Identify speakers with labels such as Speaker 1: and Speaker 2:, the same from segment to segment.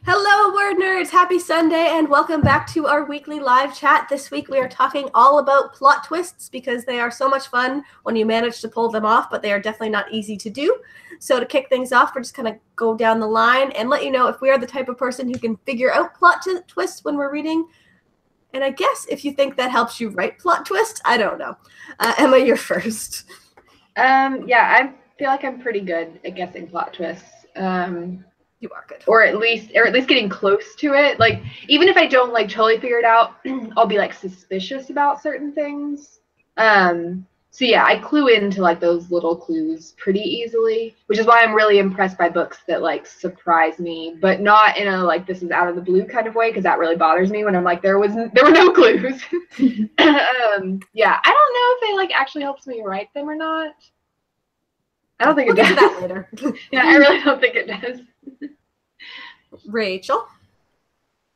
Speaker 1: Hello, word nerds! Happy Sunday, and welcome back to our weekly live chat. This week we are talking all about plot twists because they are so much fun when you manage to pull them off, but they are definitely not easy to do. So to kick things off, we're just going to go down the line and let you know if we are the type of person who can figure out plot twists when we're reading. And I guess if you think that helps you write plot twists, I don't know. Emma, you're first.
Speaker 2: Yeah, I feel like I'm pretty good at guessing plot twists.
Speaker 1: You are good.
Speaker 2: Or at least getting close to it. Like, even if I don't like totally figure it out, I'll be like suspicious about certain things. So yeah, I clue into like those little clues pretty easily, which is why I'm really impressed by books that like surprise me, but not in a like this is out of the blue kind of way, because that really bothers me when I'm like there were no clues. Yeah, I don't know if it like actually helps me write them or not. I don't think it does.
Speaker 1: We'll get to that later.
Speaker 2: Yeah, I really don't think it does.
Speaker 1: Rachel?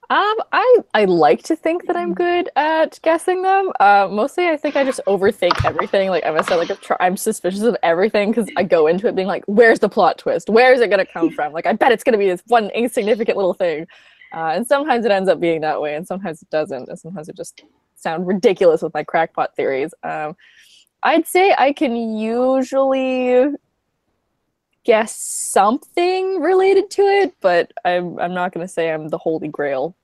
Speaker 3: I like to think that I'm good at guessing them. Mostly I think I just overthink everything. Like I said, like I'm suspicious of everything because I go into it being like, where's the plot twist? Where is it gonna come from? Like I bet it's gonna be this one insignificant little thing. And sometimes it ends up being that way, and sometimes it doesn't, and sometimes it just sounds ridiculous with my crackpot theories. I'd say I can usually guess something related to it, but I'm not gonna say I'm the holy grail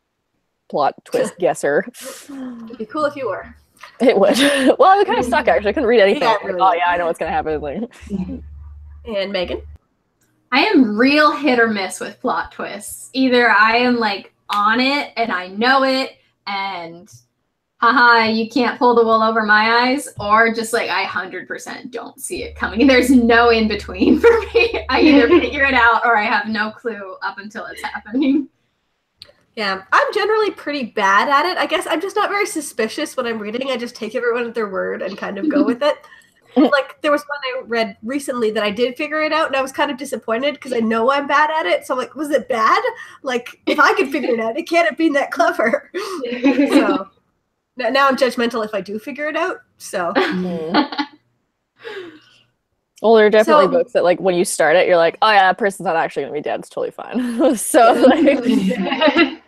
Speaker 3: plot twist guesser.
Speaker 1: It'd be cool if you were.
Speaker 3: It would. Well, it would kind of suck actually. I couldn't read anything.
Speaker 1: Yeah,
Speaker 3: Like, oh yeah, I know what's gonna happen. Like,
Speaker 1: and Megan?
Speaker 4: I am real hit or miss with plot twists. Either I am like on it and I know it and haha, you can't pull the wool over my eyes, or just like I 100% don't see it coming. There's no in between for me. I either figure it out or I have no clue up until it's happening.
Speaker 1: Yeah, I'm generally pretty bad at it. I guess I'm just not very suspicious when I'm reading. I just take everyone at their word and kind of go with it. Like, there was one I read recently that I did figure it out, and I was kind of disappointed because I know I'm bad at it. So I'm like, was it bad? Like, if I could figure it out, it can't have been that clever. So now I'm judgmental if I do figure it out. So.
Speaker 3: Well, there are definitely books that, like, when you start it, you're like, oh yeah, that person's not actually gonna be dead. It's totally fine. So,
Speaker 1: yeah.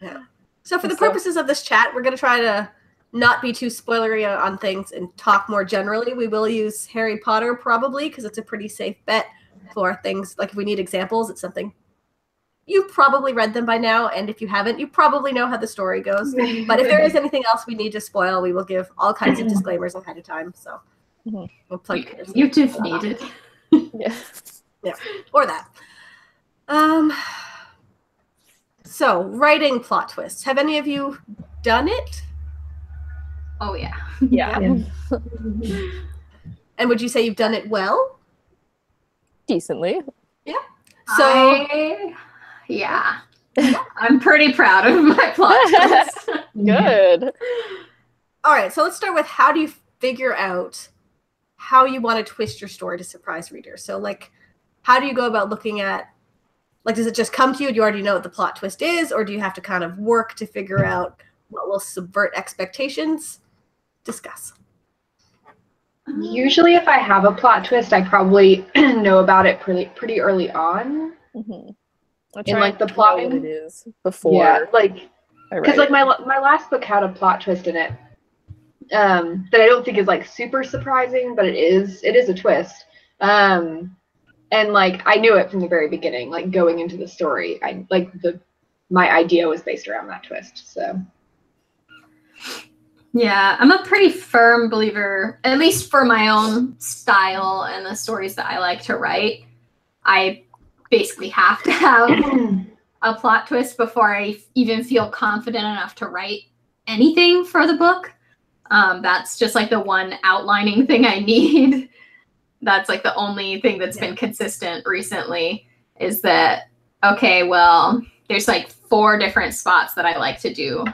Speaker 1: Yeah. So for the purposes of this chat, we're gonna try to not be too spoilery on things and talk more generally. We will use Harry Potter probably because it's a pretty safe bet for things like if we need examples, it's something you've probably read them by now, and if you haven't, you probably know how the story goes. But if there is anything else we need to spoil, we will give all kinds of disclaimers ahead of time. So we'll plug
Speaker 4: you just need it.
Speaker 1: Yeah, or that. So writing plot twists. Have any of you done it?
Speaker 4: Oh yeah.
Speaker 3: Yeah.
Speaker 1: And would you say you've done it well?
Speaker 3: Decently.
Speaker 1: Yeah. So
Speaker 4: yeah. I'm pretty proud of my plot twist.
Speaker 3: Good.
Speaker 1: All right, so let's start with how do you figure out how you want to twist your story to surprise readers? So, like, how do you go about looking at, like, does it just come to you? Do you already know what the plot twist is? Or do you have to kind of work to figure out what will subvert expectations? Discuss.
Speaker 2: Usually if I have a plot twist, I probably know about it pretty early on. In like the plotting.
Speaker 3: What it is before.
Speaker 2: Yeah, like, because like my last book had a plot twist in it that I don't think is like super surprising, but it is a twist. And like I knew it from the very beginning, like going into the story. My idea was based around that twist. So
Speaker 4: yeah, I'm a pretty firm believer, at least for my own style and the stories that I like to write. I basically have to have a plot twist before I even feel confident enough to write anything for the book. That's just like the one outlining thing I need. That's like the only thing that's been consistent recently is that, okay, well, there's like 4 different spots that I like to do.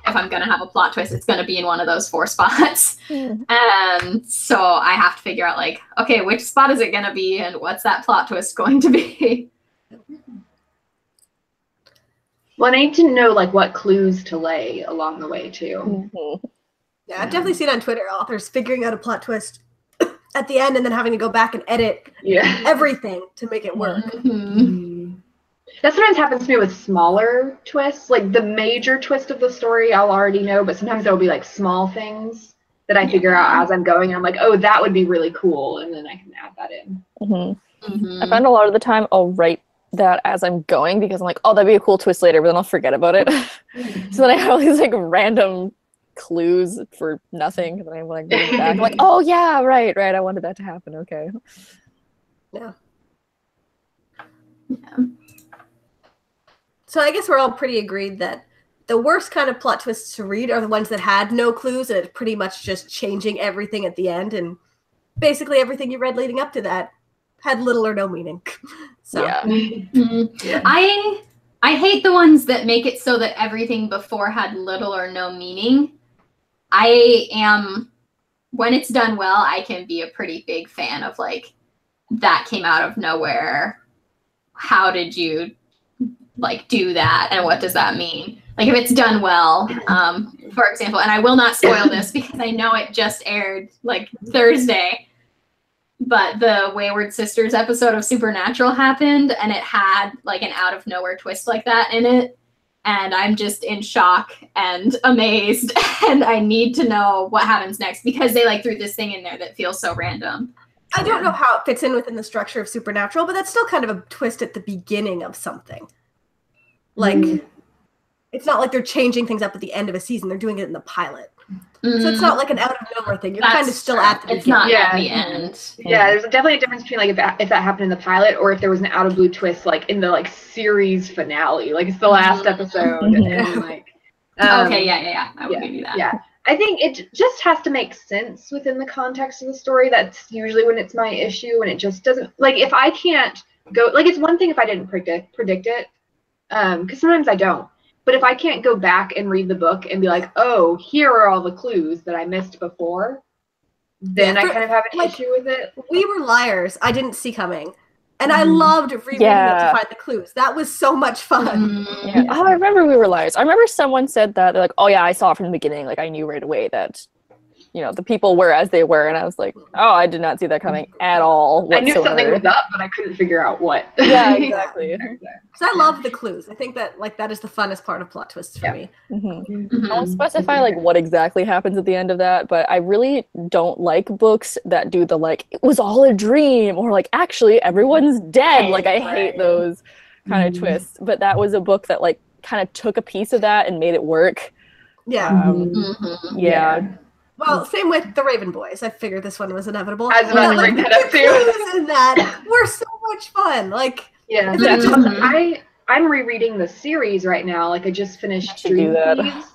Speaker 4: If I'm going to have a plot twist, it's going to be in one of those 4 spots. And so I have to figure out like, okay, which spot is it going to be and what's that plot twist going to be?
Speaker 2: Well, I need to know like what clues to lay along the way too.
Speaker 1: Yeah, I've definitely seen on Twitter authors figuring out a plot twist at the end and then having to go back and edit everything to make it work.
Speaker 2: That sometimes happens to me with smaller twists. Like the major twist of the story I'll already know, but sometimes there'll be like small things that I figure out as I'm going. I'm like, oh, that would be really cool, and then I can add that in.
Speaker 3: I find a lot of the time I'll write that as I'm going because I'm like, oh, that'd be a cool twist later, but then I'll forget about it. So then I have all these like random clues for nothing, and then I'm like going back. I'm like, oh yeah, right, I wanted that to happen. Okay.
Speaker 1: Yeah. So I guess we're all pretty agreed that the worst kind of plot twists to read are the ones that had no clues and it's pretty much just changing everything at the end, and basically everything you read leading up to that had little or no meaning. So
Speaker 4: yeah. I hate the ones that make it so that everything before had little or no meaning. When it's done well, I can be a pretty big fan of like, that came out of nowhere. How did you like do that, and what does that mean? Like if it's done well, for example, and I will not spoil this because I know it just aired like Thursday, but the Wayward Sisters episode of Supernatural happened, and it had like an out of nowhere twist like that in it, and I'm just in shock and amazed, and I need to know what happens next because they like threw this thing in there that feels so random.
Speaker 1: I don't know how it fits in within the structure of Supernatural, but that's still kind of a twist at the beginning of something. Like, it's not like they're changing things up at the end of a season. They're doing it in the pilot. So it's not like an out of nowhere thing. You're kind of still at the beginning.
Speaker 4: It's not at the end.
Speaker 2: Yeah, there's definitely a difference between like if that happened in the pilot or if there was an out of blue twist like in the like series finale. Like it's the last episode. And, like,
Speaker 4: okay, yeah. I would give you that.
Speaker 2: Yeah. I think it just has to make sense within the context of the story. That's usually when it's my issue, and it just doesn't, like, if I can't go, like, it's one thing if I didn't predict it, because sometimes I don't, but if I can't go back and read the book and be like, oh, here are all the clues that I missed before, then I kind of have an issue with it.
Speaker 1: We Were Liars, I didn't see coming. And I loved rereading it to find the clues. That was so much fun.
Speaker 3: Oh, I remember We Were Liars. I remember someone said that. They're like, oh yeah, I saw it from the beginning. Like, I knew right away that, you know, the people were as they were. And I was like, oh, I did not see that coming at all whatsoever.
Speaker 2: I knew something was up, but I couldn't figure out what.
Speaker 3: Yeah, exactly.
Speaker 1: Because I love the clues. I think that, like, that is the funnest part of plot twists for me.
Speaker 3: I won't specify, like, what exactly happens at the end of that, but I really don't like books that do the, like, it was all a dream, or, like, actually, everyone's dead. Like, I hate those kind of twists. But that was a book that, like, kind of took a piece of that and made it work.
Speaker 1: Yeah.
Speaker 3: Yeah.
Speaker 1: Well, same with The Raven Boys. I figured this one was inevitable.
Speaker 2: I was about to bring that up, too.
Speaker 1: The clues in that were so much fun. Like,
Speaker 2: yeah. I'm rereading the series right now. Like, I just finished Dream Thieves.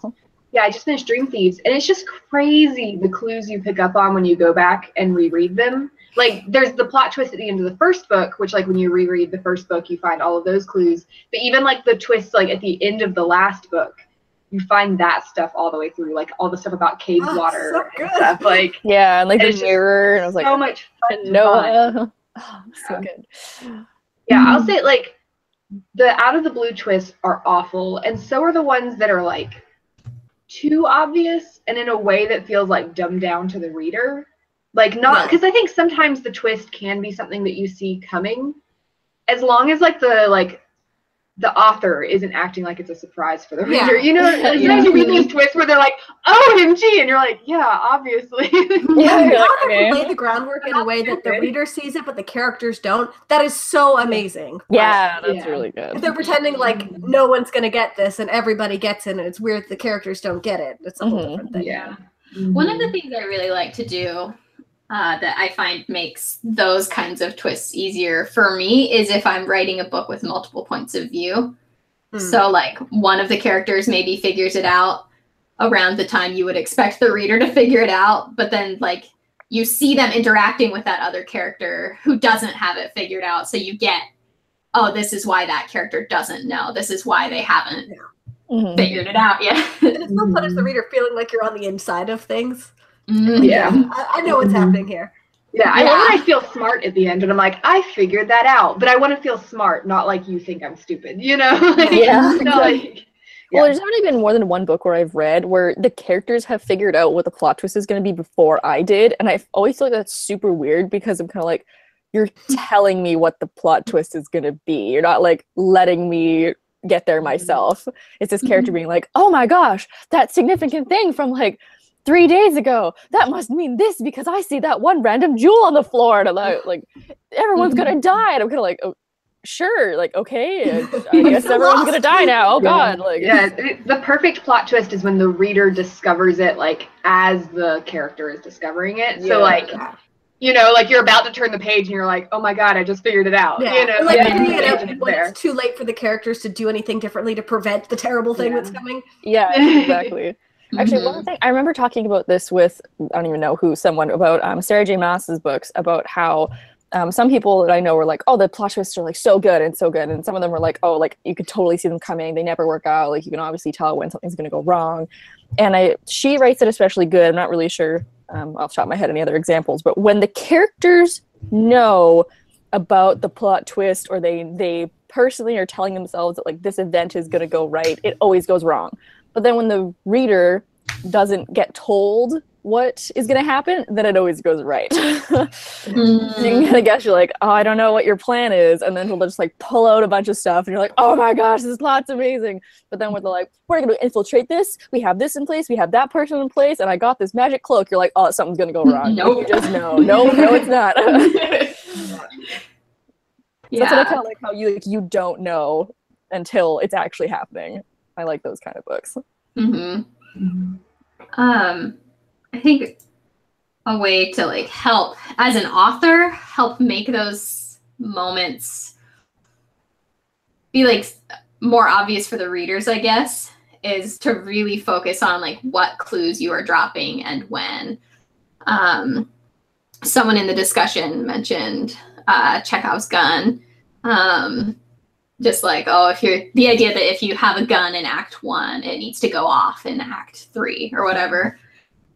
Speaker 2: Yeah, I just finished Dream Thieves, and it's just crazy the clues you pick up on when you go back and reread them. Like, there's the plot twist at the end of the first book, which, like, when you reread the first book, you find all of those clues. But even, like, the twist, like, at the end of the last book, you find that stuff all the way through, like all the stuff about cave water and stuff. Like,
Speaker 3: yeah, and like the mirror, and I was like,
Speaker 2: so much fun.
Speaker 3: Noah. Oh, so good.
Speaker 2: Yeah, I'll say like the out of the blue twists are awful, and so are the ones that are like too obvious and in a way that feels like dumbed down to the reader. Like not because I think sometimes the twist can be something that you see coming, as long as like the author isn't acting like it's a surprise for the reader. You know, like, sometimes you read these twists where they're like, OMG, and you're like, yeah, obviously.
Speaker 1: The author can lay the groundwork in a way that the reader sees it, but the characters don't. That is so amazing.
Speaker 3: Yeah, that's really good.
Speaker 1: If they're pretending like no one's going to get this and everybody gets it, and it's weird the characters don't get it. It's a whole different thing.
Speaker 2: Yeah.
Speaker 4: One of the things I really like to do that I find makes those kinds of twists easier for me is if I'm writing a book with multiple points of view. So like one of the characters maybe figures it out around the time you would expect the reader to figure it out, but then like you see them interacting with that other character who doesn't have it figured out. So you get, oh, this is why that character doesn't know. This is why they haven't figured it out yet.
Speaker 1: It's so fun as the reader feeling like you're on the inside of things.
Speaker 2: Yeah.
Speaker 1: I know what's happening here.
Speaker 2: Yeah, I love when I feel smart at the end, and I'm like, I figured that out. But I want to feel smart, not like you think I'm stupid, you know?
Speaker 3: Well, there's already been more than one book where I've read where the characters have figured out what the plot twist is going to be before I did, and I always feel like that's super weird because I'm kind of like, you're telling me what the plot twist is going to be. You're not like letting me get there myself. It's this character being like, oh my gosh, that significant thing from like 3 days ago, that must mean this because I see that one random jewel on the floor, and I'm like everyone's gonna die, and I'm kind of like, oh, sure, like, okay, I guess everyone's gonna die now. Oh god, like,
Speaker 2: yeah, the perfect plot twist is when the reader discovers it like as the character is discovering it. So like, you know, like you're about to turn the page and you're like, oh my god, I just figured it out.
Speaker 1: Yeah.
Speaker 2: You know,
Speaker 1: like figuring it out when it's too late for the characters to do anything differently to prevent the terrible thing that's coming.
Speaker 3: Yeah, exactly. Actually, one thing I remember talking about this with, I don't even know who, someone about Sarah J. Maas's books, about how some people that I know were like, oh, the plot twists are like so good, and some of them were like, oh, like you could totally see them coming, they never work out, like you can obviously tell when something's going to go wrong. And she writes it especially good. I'm not really sure off the top of my head any other examples, but when the characters know about the plot twist, or they personally are telling themselves that like this event is going to go right, it always goes wrong. But then when the reader doesn't get told what is going to happen, then it always goes right. I guess you're like, oh, I don't know what your plan is. And then he'll just like pull out a bunch of stuff and you're like, oh my gosh, this plot's amazing. But then when they're like, we're going to infiltrate this, we have this in place, we have that person in place, and I got this magic cloak, you're like, oh, something's going to go wrong.
Speaker 4: Nope.
Speaker 3: You just know. No, it's not. So that's what I kind of like, how you don't know until it's actually happening. I like those kind of books.
Speaker 4: I think a way to like help as an author, help make those moments be like more obvious for the readers, I guess, is to really focus on like what clues you are dropping and when. Someone in the discussion mentioned Chekhov's gun. Just like, oh, the idea that if you have a gun in Act 1, it needs to go off in Act 3 or whatever.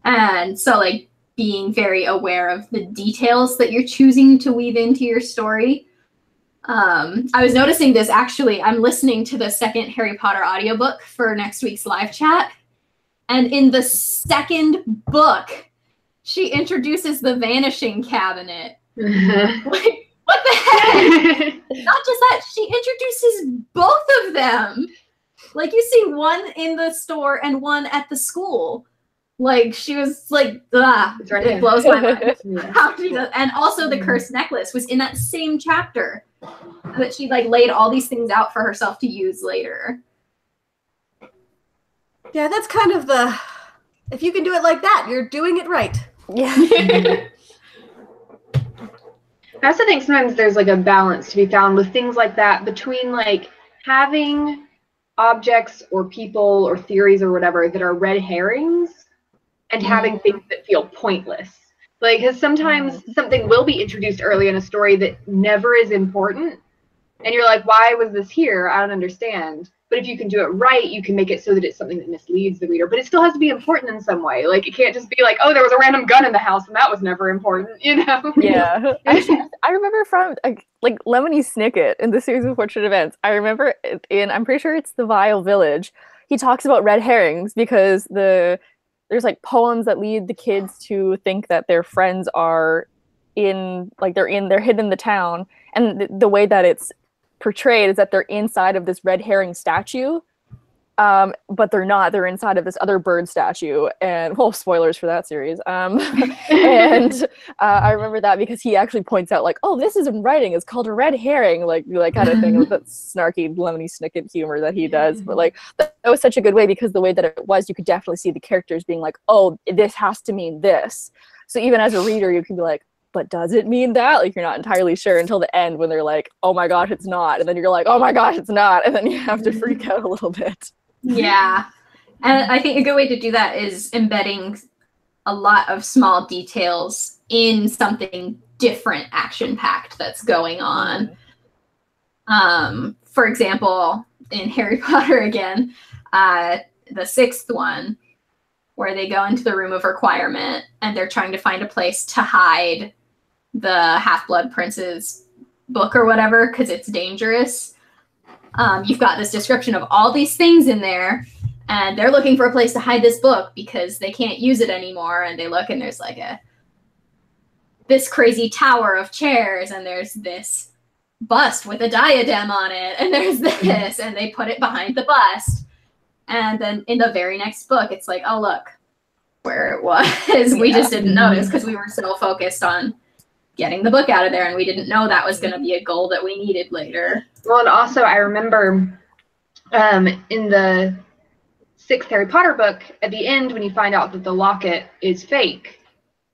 Speaker 4: And so like being very aware of the details that you're choosing to weave into your story. I was noticing this, actually, I'm listening to the second Harry Potter audiobook for next week's live chat. And in the second book, she introduces the vanishing cabinet. Like, what the heck? Not just that, she introduces both of them. Like, you see one in the store and one at the school. Like, she was like, it blows my mind. How she does. And also the cursed necklace was in that same chapter. That she like laid all these things out for herself to use later.
Speaker 1: Yeah, that's kind of if you can do it like that, you're doing it right.
Speaker 3: Yeah.
Speaker 2: I also think sometimes there's like a balance to be found with things like that between like having objects or people or theories or whatever that are red herrings and having things that feel pointless. Like, because sometimes something will be introduced early in a story that never is important. And you're like, why was this here? I don't understand. But if you can do it right, you can make it so that it's something that misleads the reader. But it still has to be important in some way. Like, it can't just be like, oh, there was a random gun in the house and that was never important, you know?
Speaker 3: Yeah. Actually, I remember from, like Lemony Snicket in the series of Fortunate Events, I remember I'm pretty sure it's The Vile Village, he talks about red herrings because there's like poems that lead the kids to think that their friends are they're hidden in the town. And the way that it's portrayed is that they're inside of this red herring statue, but they're not. They're inside of this other bird statue, and well, spoilers for that series. And I remember that because he actually points out like, oh, this is in writing. It's called a red herring, like kind of thing with that snarky Lemony Snicket humor that he does. But like that was such a good way because the way that it was, you could definitely see the characters being like, oh, this has to mean this. So even as a reader, you can be like, but does it mean that? Like, you're not entirely sure until the end when they're like, oh my gosh, it's not. And then you're like, oh my gosh, it's not. And then you have to freak out a little bit.
Speaker 4: Yeah. And I think a good way to do that is embedding a lot of small details in something different, action-packed that's going on. For example, in Harry Potter again, the sixth one, where they go into the room of requirement and they're trying to find a place to hide the Half-Blood Prince's book or whatever because it's dangerous. You've got this description of all these things in there, and they're looking for a place to hide this book because they can't use it anymore. And they look, and there's like this crazy tower of chairs, and there's this bust with a diadem on it, and there's this, and they put it behind the bust. And then in the very next book, it's like, oh, look where it was. We just didn't notice because we were so focused on getting the book out of there, and we didn't know that was going to be a goal that we needed later.
Speaker 2: Well, and also I remember in the 6th Harry Potter book, at the end when you find out that the locket is fake,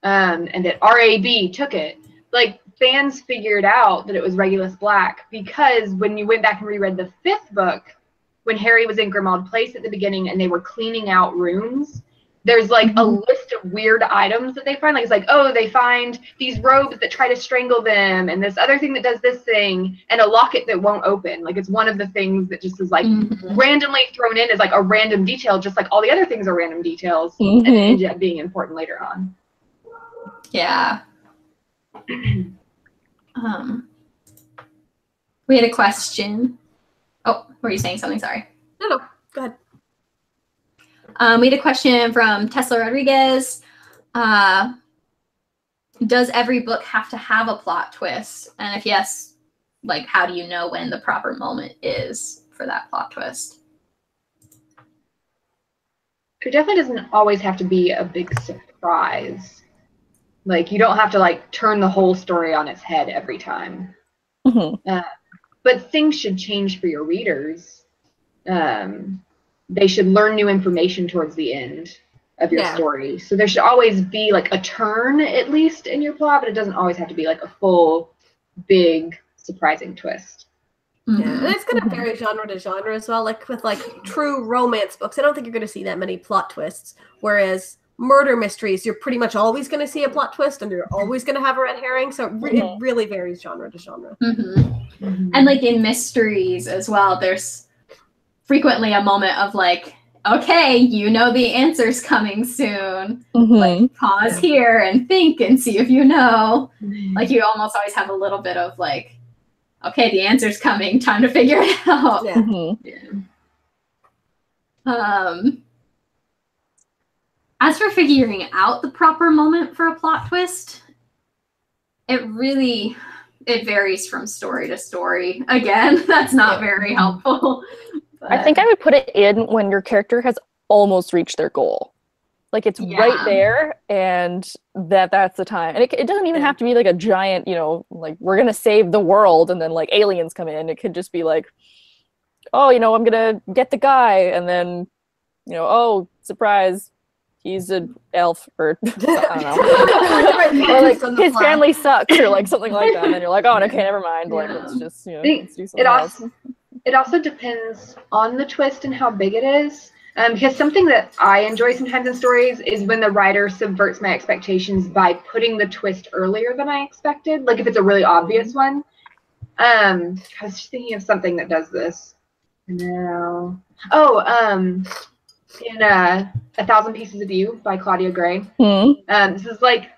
Speaker 2: and that RAB took it, like, fans figured out that it was Regulus Black because when you went back and reread the 5th book, when Harry was in Grimmauld Place at the beginning and they were cleaning out rooms, there's like a list of weird items that they find. Like, it's like, oh, they find these robes that try to strangle them, and this other thing that does this thing, and a locket that won't open. Like, it's one of the things that just is like randomly thrown in as like a random detail, just like all the other things are random details, and it ended up being important later on.
Speaker 4: Yeah. We had a question. Oh, were you saying something? Sorry.
Speaker 1: No, go ahead.
Speaker 4: We had a question from Tesla Rodriguez. Does every book have to have a plot twist? And if yes, like, how do you know when the proper moment is for that plot twist?
Speaker 2: It definitely doesn't always have to be a big surprise. Like, you don't have to, like, turn the whole story on its head every time. But things should change for your readers. They should learn new information towards the end of your story. So there should always be, like, a turn, at least, in your plot, but it doesn't always have to be, like, a full, big, surprising twist.
Speaker 1: Yeah, and it's going to vary genre to genre as well. Like, with, like, true romance books, I don't think you're going to see that many plot twists, whereas murder mysteries, you're pretty much always going to see a plot twist, and you're always going to have a red herring, so it really varies genre to genre.
Speaker 4: And, like, in mysteries as well, there's frequently a moment of, like, okay, you know the answer's coming soon. Like, pause here and think and see if you know. Like, you almost always have a little bit of, like, okay, the answer's coming, time to figure it out. As for figuring out the proper moment for a plot twist, it varies from story to story. Again, that's not very helpful. But
Speaker 3: I think I would put it in when your character has almost reached their goal. Like, it's right there, and that's the time. And it doesn't even have to be like a giant, you know, like, we're going to save the world, and then, like, aliens come in. It could just be like, oh, you know, I'm going to get the guy, and then, you know, oh, surprise, he's an elf, or I don't know. Or, like, his family sucks, or, like, something like that. And then you're like, oh, okay, never mind. Like, let's just, you know, let's do something else.
Speaker 2: It also depends on the twist and how big it is. Because something that I enjoy sometimes in stories is when the writer subverts my expectations by putting the twist earlier than I expected. Like, if it's a really obvious one. I was just thinking of something that does this. No. In 1,000 Pieces of You by Claudia Gray. This is, like,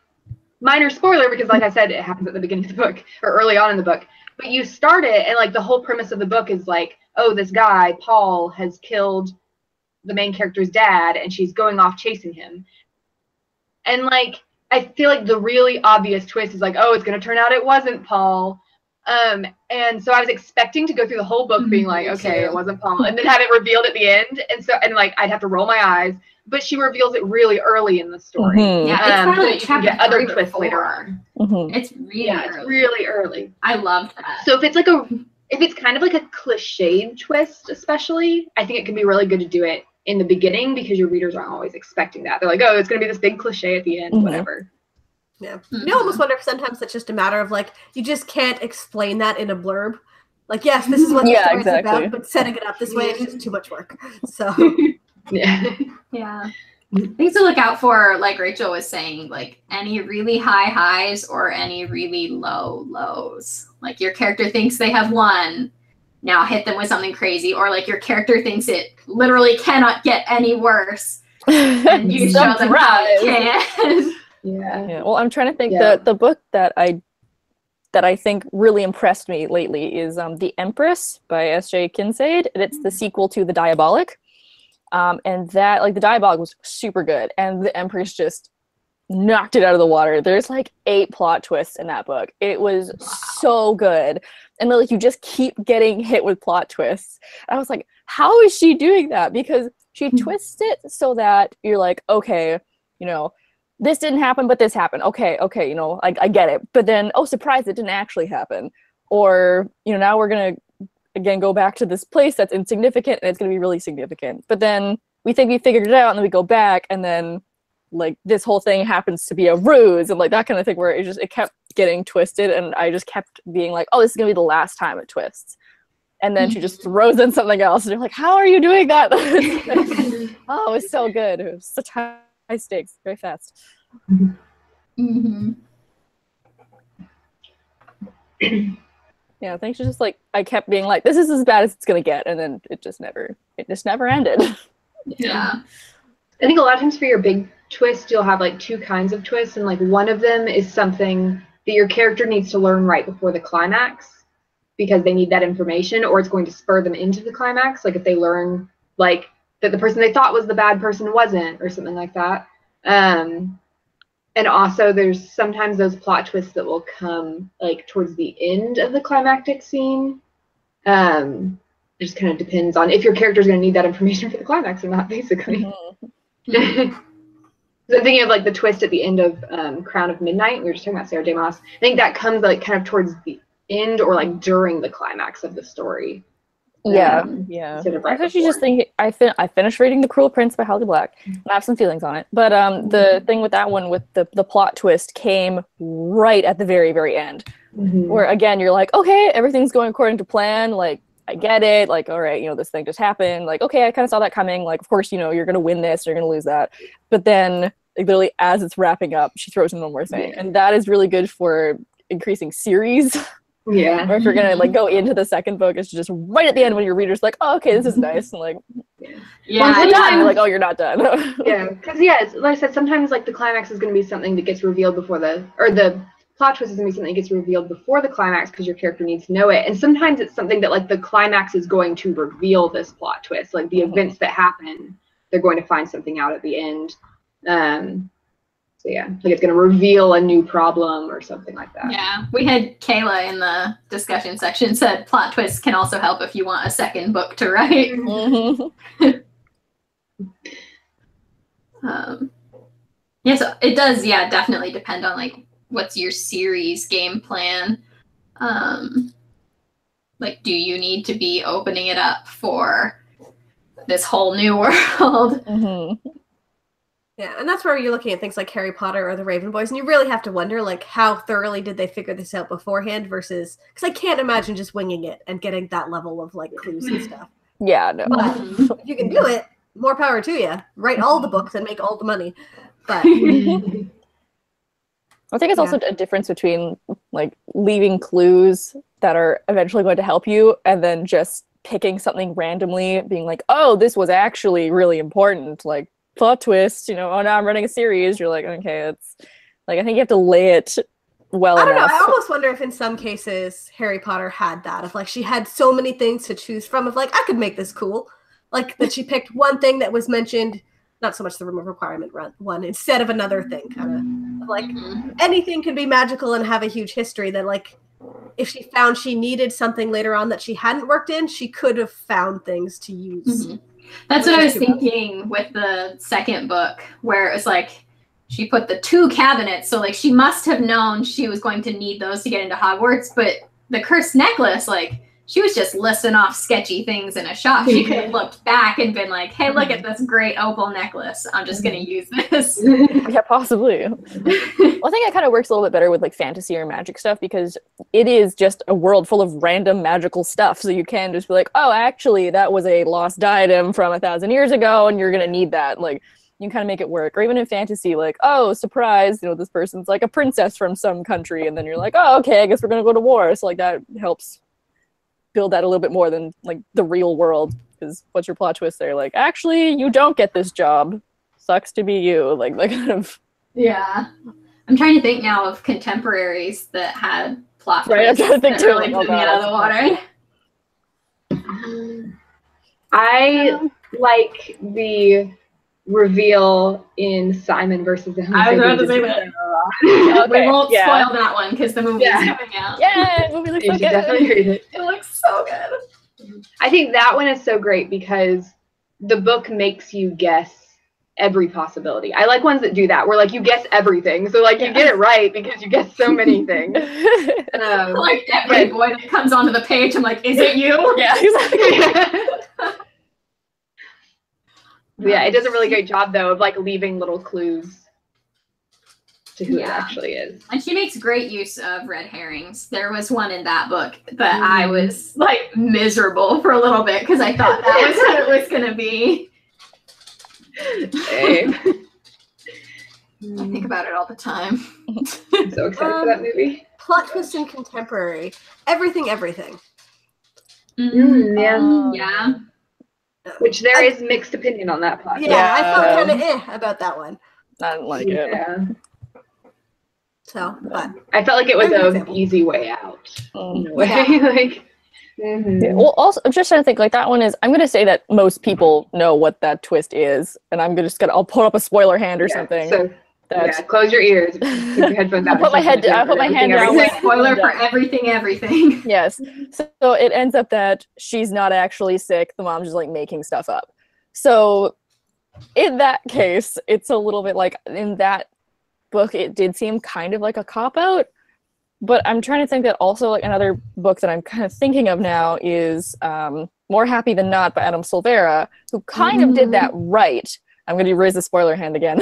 Speaker 2: minor spoiler because, like I said, it happens at the beginning of the book, or early on in the book. But you start it, and, like, the whole premise of the book is, like, oh, this guy, Paul, has killed the main character's dad, and she's going off chasing him. And, like, I feel like the really obvious twist is, like, oh, it's going to turn out it wasn't Paul. And so I was expecting to go through the whole book being like, okay, it wasn't Paul, and then have it revealed at the end. And like, I'd have to roll my eyes. But she reveals it really early in the story.
Speaker 4: Yeah, it's
Speaker 2: so you can get other twists later on.
Speaker 4: It's
Speaker 2: really early.
Speaker 4: I love that.
Speaker 2: So if it's kind of like a cliched twist, especially, I think it can be really good to do it in the beginning because your readers aren't always expecting that. They're like, oh, it's going to be this big cliche at the end, whatever.
Speaker 1: Yeah. You almost wonder if sometimes it's just a matter of, like, you just can't explain that in a blurb. Like, yes, this is what the story's about, but setting it up this way is just too much work. So,
Speaker 4: things to look out for, like Rachel was saying, like, any really high highs or any really low lows. Like, your character thinks they have won, now hit them with something crazy, or, like, your character thinks it literally cannot get any worse, and you show them how it can.
Speaker 3: Yeah. Well, I'm trying to think. The book that I think really impressed me lately is The Empress by S.J. Kincaid, and it's the sequel to The Diabolic. And that, like, The Diabolic was super good, and The Empress just knocked it out of the water. There's like 8 plot twists in that book. It was so good. And then, like, you just keep getting hit with plot twists. And I was like, how is she doing that? Because she twists it so that you're like, okay, you know, this didn't happen, but this happened. Okay, you know, I get it. But then, oh, surprise, it didn't actually happen. Or, you know, now we're going to, again, go back to this place that's insignificant, and it's going to be really significant. But then we think we figured it out, and then we go back, and then, like, this whole thing happens to be a ruse, and, like, that kind of thing, where it kept getting twisted, and I just kept being like, oh, this is going to be the last time it twists. And then she just throws in something else, and you're like, how are you doing that? Oh, it was so good. It was such high stakes, very fast.
Speaker 4: Mm-hmm.
Speaker 3: Yeah, I think it's just like, I kept being like, this is as bad as it's gonna get, and then it just never ended.
Speaker 4: Yeah.
Speaker 2: I think a lot of times for your big twist, you'll have like 2 kinds of twists, and like one of them is something that your character needs to learn right before the climax because they need that information, or it's going to spur them into the climax. Like if they learn like that the person they thought was the bad person wasn't, or something like that. And also there's sometimes those plot twists that will come like towards the end of the climactic scene. It just kind of depends on if your character's going to need that information for the climax or not, basically. Mm-hmm. So I'm thinking of like the twist at the end of Crown of Midnight. We were just talking about Sarah J. Maas. I think that comes like kind of towards the end or like during the climax of the story.
Speaker 3: Yeah.
Speaker 2: Right,
Speaker 3: I actually just think I finished reading The Cruel Prince by Hallie Black, and I have some feelings on it. But the thing with that one, with the plot twist, came right at the very, very end, where again you're like, okay, everything's going according to plan. Like, I get it. Like, all right, you know, this thing just happened. Like, okay, I kind of saw that coming. Like, of course, you know, you're gonna win this, you're gonna lose that. But then, like, literally, as it's wrapping up, she throws in one more thing, and that is really good for increasing series.
Speaker 2: Yeah.
Speaker 3: Or if you're gonna like go into the second book, it's just right at the end when your reader's like, oh, okay, this is nice, and like, once we're done, you're like, oh, you're not done.
Speaker 2: Yeah, because like I said, sometimes like the climax is going to be something that gets revealed before the plot twist is going to be something that gets revealed before the climax because your character needs to know it, and sometimes it's something that like the climax is going to reveal this plot twist, like the events that happen, they're going to find something out at the end. So yeah, like it's going to reveal a new problem or something like that.
Speaker 4: Yeah, we had Kayla in the discussion section said plot twists can also help if you want a second book to write. Yeah, so it does, definitely depend on like what's your series game plan. Like, do you need to be opening it up for this whole new world?
Speaker 1: Yeah, and that's where you're looking at things like Harry Potter or the Raven Boys, and you really have to wonder, like, how thoroughly did they figure this out beforehand versus... Because I can't imagine just winging it and getting that level of, like, clues and stuff.
Speaker 3: Yeah, no.
Speaker 1: But if you can do it, more power to you. Write all the books and make all the money. But...
Speaker 3: I think it's also a difference between, like, leaving clues that are eventually going to help you and then just picking something randomly, being like, oh, this was actually really important, like, plot twist, you know, oh, now I'm running a series. You're like, okay, it's like, I think you have to lay it well enough.
Speaker 1: I don't know. I almost wonder if in some cases Harry Potter had that, of like she had so many things to choose from, of like, I could make this cool. Like that she picked one thing that was mentioned, not so much the room of requirement one, instead of another thing, kind of like anything can be magical and have a huge history that, like, if she found she needed something later on that she hadn't worked in, she could have found things to use.
Speaker 4: That's what I was thinking with the second book, where it was like she put the 2 cabinets, so like she must have known she was going to need those to get into Hogwarts, but the cursed necklace, like she was just listing off sketchy things in a shop. She could have looked back and been like, hey, look at this great opal necklace. I'm just going to use this.
Speaker 3: Yeah, possibly. Well, I think it kind of works a little bit better with like fantasy or magic stuff because it is just a world full of random magical stuff. So you can just be like, oh, actually, that was a lost diadem from 1,000 years ago, and you're going to need that. Like, you can kind of make it work. Or even in fantasy, like, oh, surprise, you know, this person's like a princess from some country. And then you're like, oh, okay, I guess we're going to go to war. So like that helps build that a little bit more than like the real world, because what's your plot twist there? Like, actually, you don't get this job. Sucks to be you. Like that kind of.
Speaker 4: Yeah, I'm trying to think now of contemporaries that had plot twists.
Speaker 3: Right, I'm trying to think too.
Speaker 4: Really put me out of the water.
Speaker 2: I like the reveal in Simon versus the
Speaker 4: I was about to say that. We won't spoil that one because the movie is coming out.
Speaker 3: Yeah, movie looks
Speaker 2: You
Speaker 3: so
Speaker 2: should
Speaker 3: good.
Speaker 2: definitely read it.
Speaker 4: It looks so good.
Speaker 2: I think that one is so great because the book makes you guess every possibility. I like ones that do that, where like you guess everything. So like you get it right because you guess so many things.
Speaker 4: Like every boy that comes onto the page, I'm like, is it you?
Speaker 3: Yeah, exactly.
Speaker 2: Yeah, it does a really great job though of like leaving little clues to who it actually is.
Speaker 4: And she makes great use of red herrings. There was one in that book that I was like miserable for a little bit because I thought that was what it was going to be.
Speaker 2: Same.
Speaker 4: I think about it all the time.
Speaker 2: I'm so excited for that movie.
Speaker 1: Plot twist in contemporary. Everything.
Speaker 4: Yeah.
Speaker 2: Which there is mixed opinion on that plot.
Speaker 1: Yeah, I felt kind of about that one.
Speaker 3: I didn't like it.
Speaker 1: So, but
Speaker 2: I felt like it was an easy way out. In a way. Like,
Speaker 3: Well, also, I'm just trying to think, like, that one is, I'm going to say that most people know what that twist is, and I'm just going to, I'll pull up a spoiler hand or something.
Speaker 2: So, close your ears, keep your headphones out.
Speaker 3: I'll put my hand down.
Speaker 4: Spoiler for everything.
Speaker 3: Yes. So it ends up that she's not actually sick, the mom's just, like, making stuff up. So in that case, it's a little bit like, in that book, it did seem kind of like a cop-out. But I'm trying to think that also, like, another book that I'm kind of thinking of now is More Happy Than Not by Adam Silvera, who kind of did that right. I'm going to raise the spoiler hand again.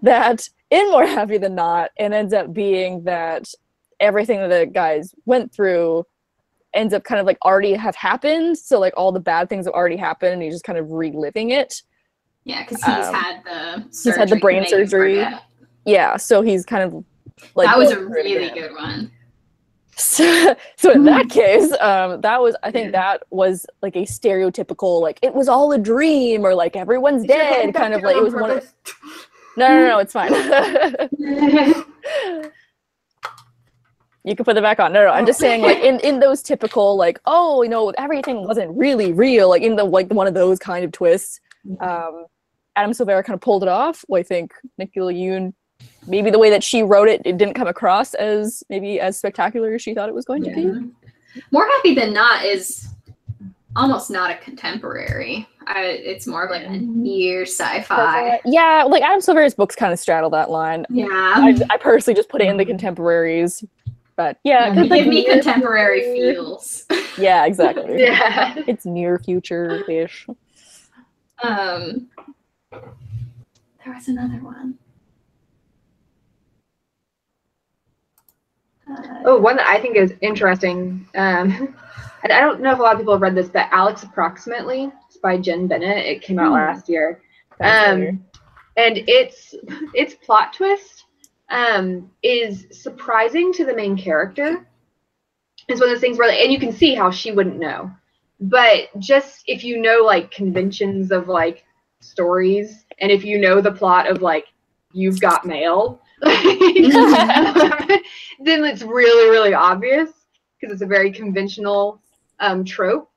Speaker 3: That in More Happy Than Not, it ends up being that everything that the guys went through ends up kind of, like, already have happened. So, like, all the bad things have already happened, and he's just kind of reliving it.
Speaker 4: Yeah, because he's
Speaker 3: had the brain surgery. Yeah, so he's kind of, like,
Speaker 4: that was a really good one.
Speaker 3: So in that case, I think that was like a stereotypical, like, it was all a dream, or like everyone's dead, kind of like it was one of. No, it's fine. You can put it back on. No, I'm just saying, like, in those typical, like, oh, you know, everything wasn't really real, like in the, like, one of those kind of twists. Adam Silvera kind of pulled it off. Well, I think Nicola Yoon, maybe the way that she wrote it, it didn't come across as maybe as spectacular as she thought it was going to be.
Speaker 4: More Happy Than Not is almost not a contemporary. It's more of like a near sci-fi.
Speaker 3: Yeah, like Adam Silvera's books kind of straddle that line.
Speaker 4: Yeah.
Speaker 3: I personally just put it in the contemporaries. But yeah,
Speaker 4: give me contemporary feels.
Speaker 3: Yeah, exactly.
Speaker 2: Yeah.
Speaker 3: It's near future-ish.
Speaker 4: There was another one.
Speaker 2: One that I think is interesting, and I don't know if a lot of people have read this, but Alex Approximately, it's by Jen Bennett. It came out last year. And its plot twist is surprising to the main character. It's one of those things where, and you can see how she wouldn't know. But just if you know, like, conventions of, like, stories, and if you know the plot of, like, You've Got Mail, then it's really, really obvious because it's a very conventional trope.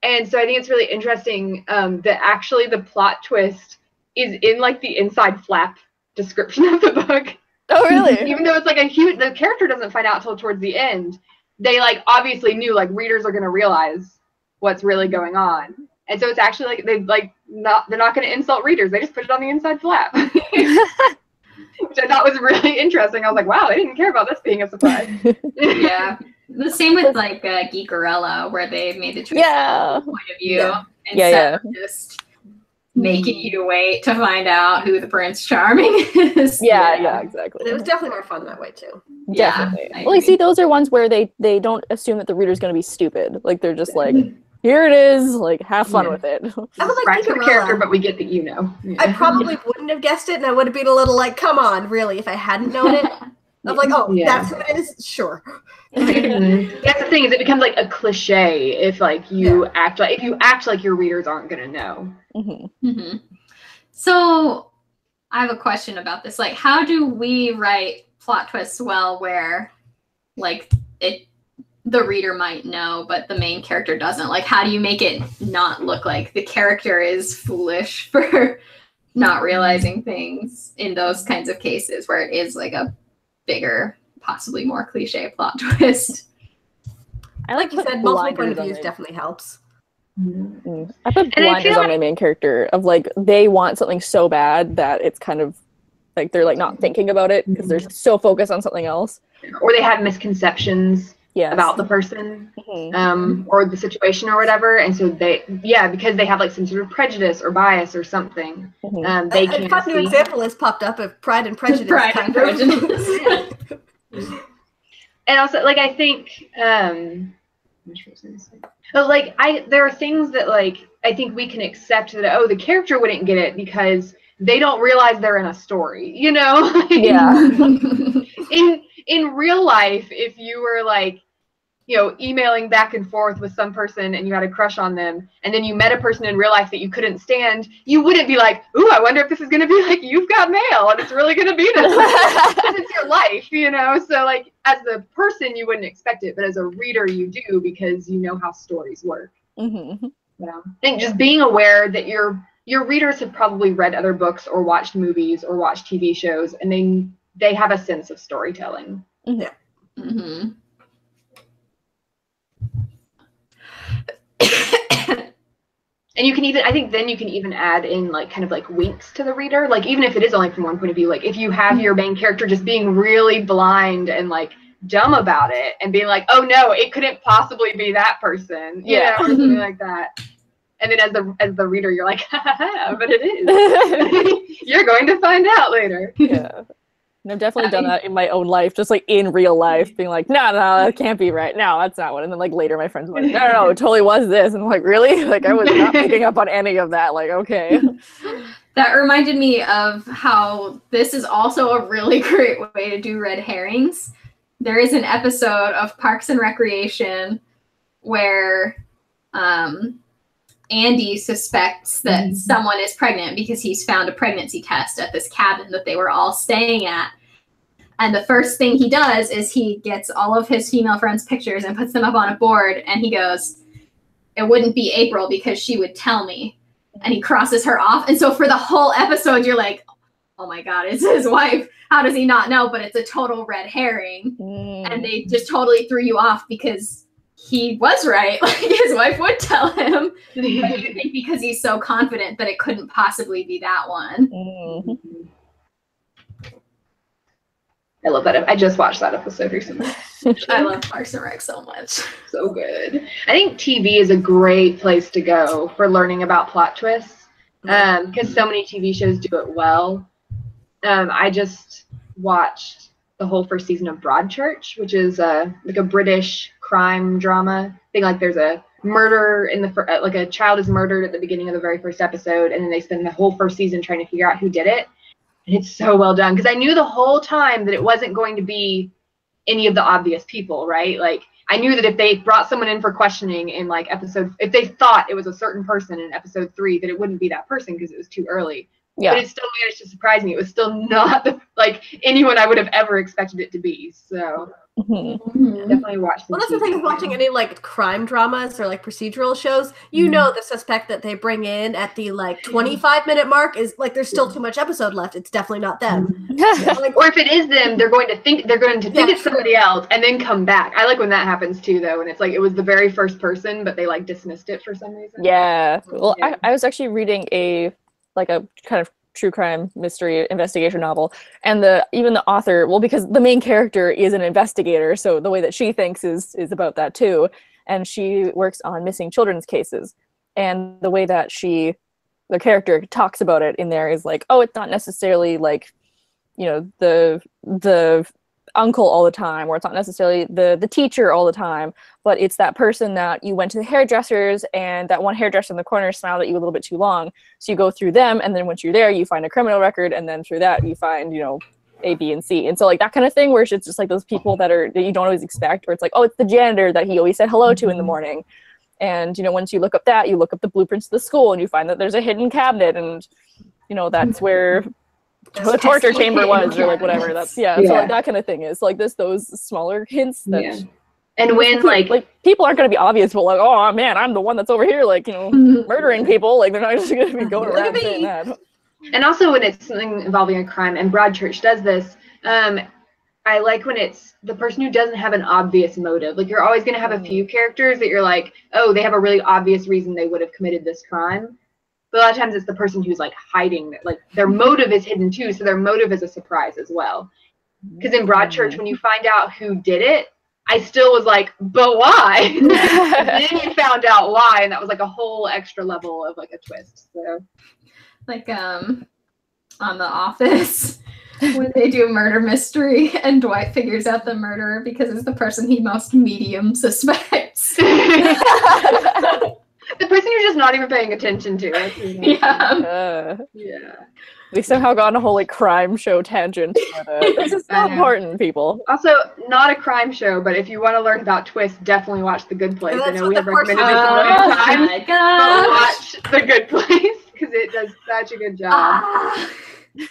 Speaker 2: And so I think it's really interesting that actually the plot twist is in, like, the inside flap description of the book.
Speaker 3: Oh, really?
Speaker 2: Even though it's like the character doesn't find out till towards the end. They, like, obviously knew, like, readers are going to realize what's really going on. And so it's actually, like, they're not going to insult readers. They just put it on the inside flap. Which I thought was really interesting. I was like, wow, I didn't care about this being a surprise.
Speaker 4: Yeah. The same with, like, Geekerella, where they made the choice point of view. Instead of just making you wait to find out who the Prince Charming is.
Speaker 3: Yeah, exactly.
Speaker 1: It was definitely more fun that way, too.
Speaker 3: Definitely. Well, you see, those are ones where they don't assume that the reader's going to be stupid. Like, they're just like, here it is, like, have fun with it.
Speaker 1: I would like
Speaker 2: the character, but we get that you know.
Speaker 1: I probably wouldn't have guessed it, and I would have been a little like, come on, really, if I hadn't known it. I'm like, that's who it is? Sure.
Speaker 2: That's the thing, is it becomes like a cliche if, like, you act like your readers aren't going to know.
Speaker 4: So I have a question about this. Like, how do we write plot twists well where, like, the reader might know, but the main character doesn't? Like, how do you make it not look like the character is foolish for not realizing things in those kinds of cases where it is like a bigger, possibly more cliche plot twist.
Speaker 3: I
Speaker 1: Like you said, multiple point of views
Speaker 3: it.
Speaker 1: definitely helps.
Speaker 3: I put blinders on my main character of like they want something so bad that it's kind of like they're like not thinking about it because they're so focused on something else.
Speaker 2: Or they have misconceptions about the person or the situation or whatever, and so because they have like some sort of prejudice or bias or something, they can't. A fun new
Speaker 1: example has popped up of Pride and Prejudice.
Speaker 4: Pride and Prejudice.
Speaker 2: And also, like, I think like there are things that like I think we can accept that the character wouldn't get it because they don't realize they're in a story, you know?
Speaker 3: Yeah.
Speaker 2: In real life, if you were like, you know, emailing back and forth with some person and you had a crush on them, and then you met a person in real life that you couldn't stand, you wouldn't be like, ooh, I wonder if this is going to be like You've Got Mail and it's really going to be this. Because it's your life, you know? So, like, as the person, you wouldn't expect it, but as a reader, you do because you know how stories work.
Speaker 3: Mm-hmm.
Speaker 2: Yeah. I think just being aware that your readers have probably read other books or watched movies or watched TV shows, and they have a sense of storytelling.
Speaker 1: Yeah.
Speaker 4: Mm-hmm.
Speaker 2: And you can even, I think then you can even add in like kind of like winks to the reader. Like even if it is only from one point of view, like if you have your main character just being really blind and like dumb about it and being like, oh no, it couldn't possibly be that person, you know, or something like that. And then as the reader, you're like, ha ha ha, but it is. You're going to find out later.
Speaker 3: Yeah. And I've definitely done that in my own life, just like in real life, being like, no, that can't be right. No, that's not one. And then like later my friends were like, no, it totally was this. And I'm like, really? Like I was not picking up on any of that. Like, okay.
Speaker 4: That reminded me of how this is also a really great way to do red herrings. There is an episode of Parks and Recreation where Andy suspects that someone is pregnant because he's found a pregnancy test at this cabin that they were all staying at. And the first thing he does is he gets all of his female friends' pictures and puts them up on a board. And he goes, it wouldn't be April because she would tell me. And he crosses her off. And so for the whole episode, you're like, oh my God, it's his wife. How does he not know? But it's a total red herring. And they just totally threw you off because he was right. Like his wife would tell him. But you think because he's so confident that it couldn't possibly be that one.
Speaker 2: I love that. I just watched that episode recently.
Speaker 4: I love Parks and Rec so much.
Speaker 2: So good. I think TV is a great place to go for learning about plot twists because so many TV shows do it well. I just watched the whole first season of Broadchurch, which is like a British crime drama thing. Like there's a murder in the like a child is murdered at the beginning of the very first episode, and then they spend the whole first season trying to figure out who did it. And it's so well done because I knew the whole time that it wasn't going to be any of the obvious people, right? Like I knew that if they brought someone in for questioning in like if they thought it was a certain person in episode 3, that it wouldn't be that person because it was too early.
Speaker 3: Yeah.
Speaker 2: But it still managed to surprise me. It was still not like anyone I would have ever expected it to be. So definitely watch.
Speaker 1: Well, that's the thing with watching any like crime dramas or like procedural shows. You know, the suspect that they bring in at the like 25-minute mark is like there's still too much episode left. It's definitely not them.
Speaker 2: Like, or if it is them, they're going to think it's somebody else and then come back. I like when that happens too, though, and it's like it was the very first person, but they like dismissed it for some reason.
Speaker 3: Yeah. Well, I was actually reading a kind of true crime mystery investigation novel, and even the author, well, because the main character is an investigator, so the way that she thinks is about that too, and she works on missing children's cases, and the way that the character talks about it in there is like, oh, it's not necessarily like, you know, the uncle all the time, or it's not necessarily the teacher all the time, but it's that person that you went to the hairdressers and that one hairdresser in the corner smiled at you a little bit too long. So you go through them, and then once you're there, you find a criminal record, and then through that you find, you know, A, B, and C. And so like that kind of thing where it's just like those people that you don't always expect, or it's like, oh, it's the janitor that he always said hello to in the morning. And, you know, once you look up that, you look up the blueprints of the school and you find that there's a hidden cabinet, and, you know, that's where the torture chamber was, or like whatever. That's so like that kind of thing is like those smaller hints that
Speaker 2: and when like
Speaker 3: people aren't going to be obvious, but like, oh man, I'm the one that's over here, like, you know, murdering people. Like they're not just going to be going around saying that.
Speaker 2: And also when it's something involving a crime, and Broadchurch does this, I like when it's the person who doesn't have an obvious motive. Like, you're always going to have a few characters that you're like, oh, they have a really obvious reason they would have committed this crime. But a lot of times it's the person who's like hiding, like their motive is hidden too, so their motive is a surprise as well. Because in Broadchurch, when you find out who did it, I still was like, but why? Then you found out why, and that was like a whole extra level of like a twist. So,
Speaker 4: like on The Office, when they do a murder mystery and Dwight figures out the murderer because it's the person he most medium suspects.
Speaker 2: The person you're just not even paying attention to.
Speaker 4: Yeah.
Speaker 2: Yeah.
Speaker 3: We somehow got on a whole like crime show tangent. But, this is so important, people.
Speaker 2: Also, not a crime show, but if you want to learn about twists, definitely watch The Good Place. I know we have recommended this a million times, but watch The Good Place because it does such a good job.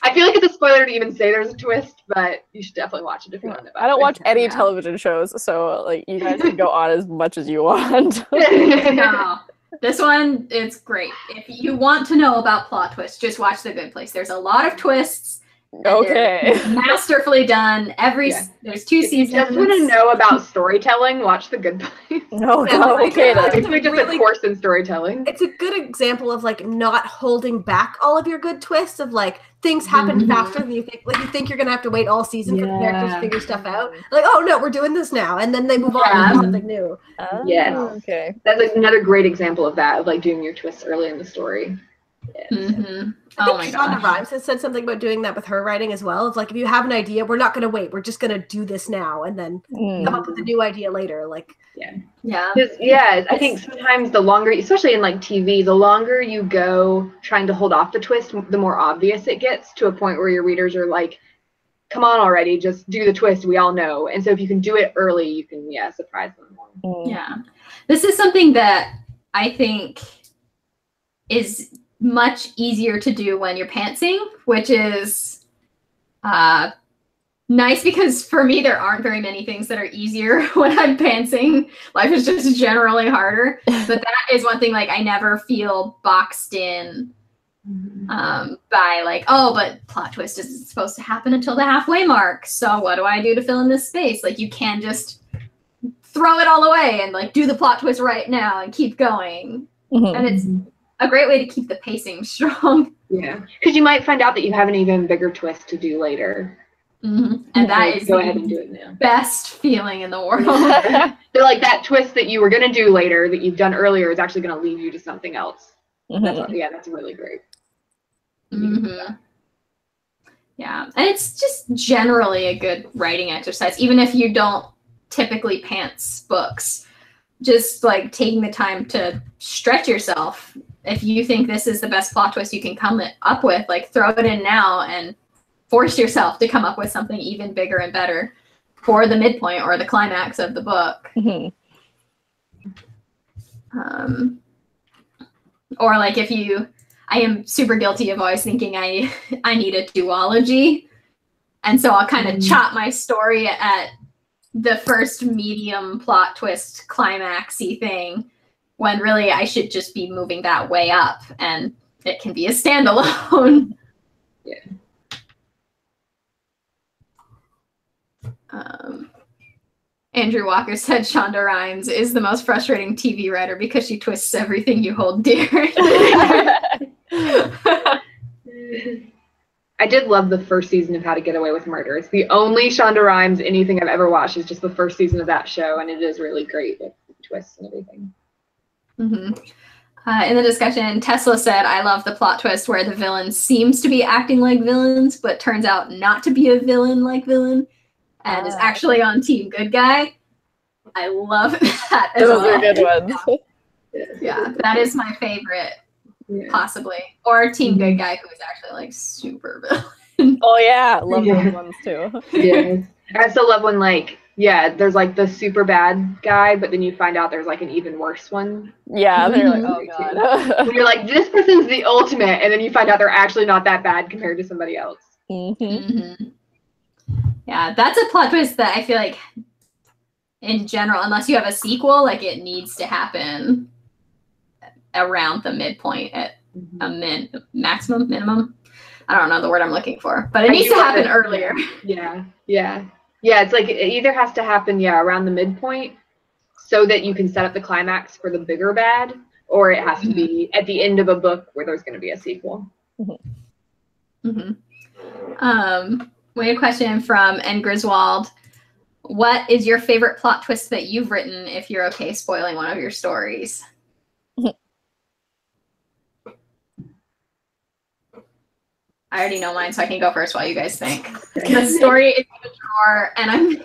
Speaker 2: I feel like it's a spoiler to even say there's a twist, but you should definitely watch it if you want to know about it.
Speaker 3: I don't watch any television shows, so like you guys can go on as much as you want.
Speaker 4: No. This one, it's great. If you want to know about plot twists, just watch The Good Place. There's a lot of twists.
Speaker 3: Okay.
Speaker 4: Masterfully done. There's 2 seasons.
Speaker 2: If you just want to know about storytelling, watch The Good Place.
Speaker 3: No, okay.
Speaker 2: It's basically just a course in storytelling.
Speaker 1: It's a good example of like not holding back all of your good twists of like things happen faster than you think. Like you think you're gonna have to wait all season for the characters to figure stuff out. Like, oh no, we're doing this now, and then they move on to something new.
Speaker 2: Yes.
Speaker 3: Okay.
Speaker 2: That's like another great example of that, of like doing your twists early in the story.
Speaker 4: Mm-hmm.
Speaker 1: I think Shonda Rhimes has said something about doing that with her writing as well. It's like, if you have an idea, we're not going to wait. We're just going to do this now and then come up with a new idea later. Like,
Speaker 2: I think sometimes the longer, especially in like TV, the longer you go trying to hold off the twist, the more obvious it gets, to a point where your readers are like, come on already, just do the twist. We all know. And so if you can do it early, you can, surprise them more.
Speaker 4: Yeah. This is something that I think is much easier to do when you're pantsing, which is nice because for me there aren't very many things that are easier when I'm pantsing. Life is just generally harder. But that is one thing, like, I never feel boxed in by like, oh, but plot twist isn't supposed to happen until the halfway mark, so what do I do to fill in this space? Like, you can just throw it all away and like do the plot twist right now and keep going. And it's a great way to keep the pacing strong.
Speaker 2: Yeah, because you might find out that you have an even bigger twist to do later.
Speaker 4: And that is
Speaker 2: go ahead and do it now.
Speaker 4: Best feeling in the world.
Speaker 2: So like that twist that you were going to do later that you've done earlier is actually going to lead you to something else. That's really great.
Speaker 4: Yeah, and it's just generally a good writing exercise, even if you don't typically pants books. Just like taking the time to stretch yourself. If you think this is the best plot twist you can come up with, like, throw it in now and force yourself to come up with something even bigger and better for the midpoint or the climax of the book. Or like I am super guilty of always thinking I need a duology. And so I'll kind of chop my story at the first medium plot twist climaxy thing, when really I should just be moving that way up and it can be a standalone. Andrew Walker said Shonda Rhimes is the most frustrating TV writer because she twists everything you hold dear.
Speaker 2: I did love the first season of How to Get Away with Murder. It's the only Shonda Rhimes anything I've ever watched is just the first season of that show, and it is really great with twists and everything.
Speaker 4: In the discussion, Tesla said, I love the plot twist where the villain seems to be acting like villains, but turns out not to be a villain like villain, and is actually on team good guy. I love that as
Speaker 3: Those
Speaker 4: well.
Speaker 3: are good ones.
Speaker 4: Yeah, that is my favorite. Possibly. Or team good guy who is actually like super villain.
Speaker 3: Oh yeah, love those ones too.
Speaker 2: I still love when like, there's like the super bad guy, but then you find out there's like an even worse one.
Speaker 3: Yeah, they're like, oh god.
Speaker 2: When you're like, this person's the ultimate, and then you find out they're actually not that bad compared to somebody else.
Speaker 4: Yeah, that's a plot twist that I feel like in general, unless you have a sequel, like it needs to happen around the midpoint at a minimum. I don't know the word I'm looking for, but it needs to happen earlier.
Speaker 2: Yeah. It's like it either has to happen, around the midpoint, so that you can set up the climax for the bigger bad, or it has to be at the end of a book where there's going to be a sequel.
Speaker 4: We have a question from N. Griswold. What is your favorite plot twist that you've written, if you're okay spoiling one of your stories? I already know mine, so I can go first while you guys think. The story is in a drawer, and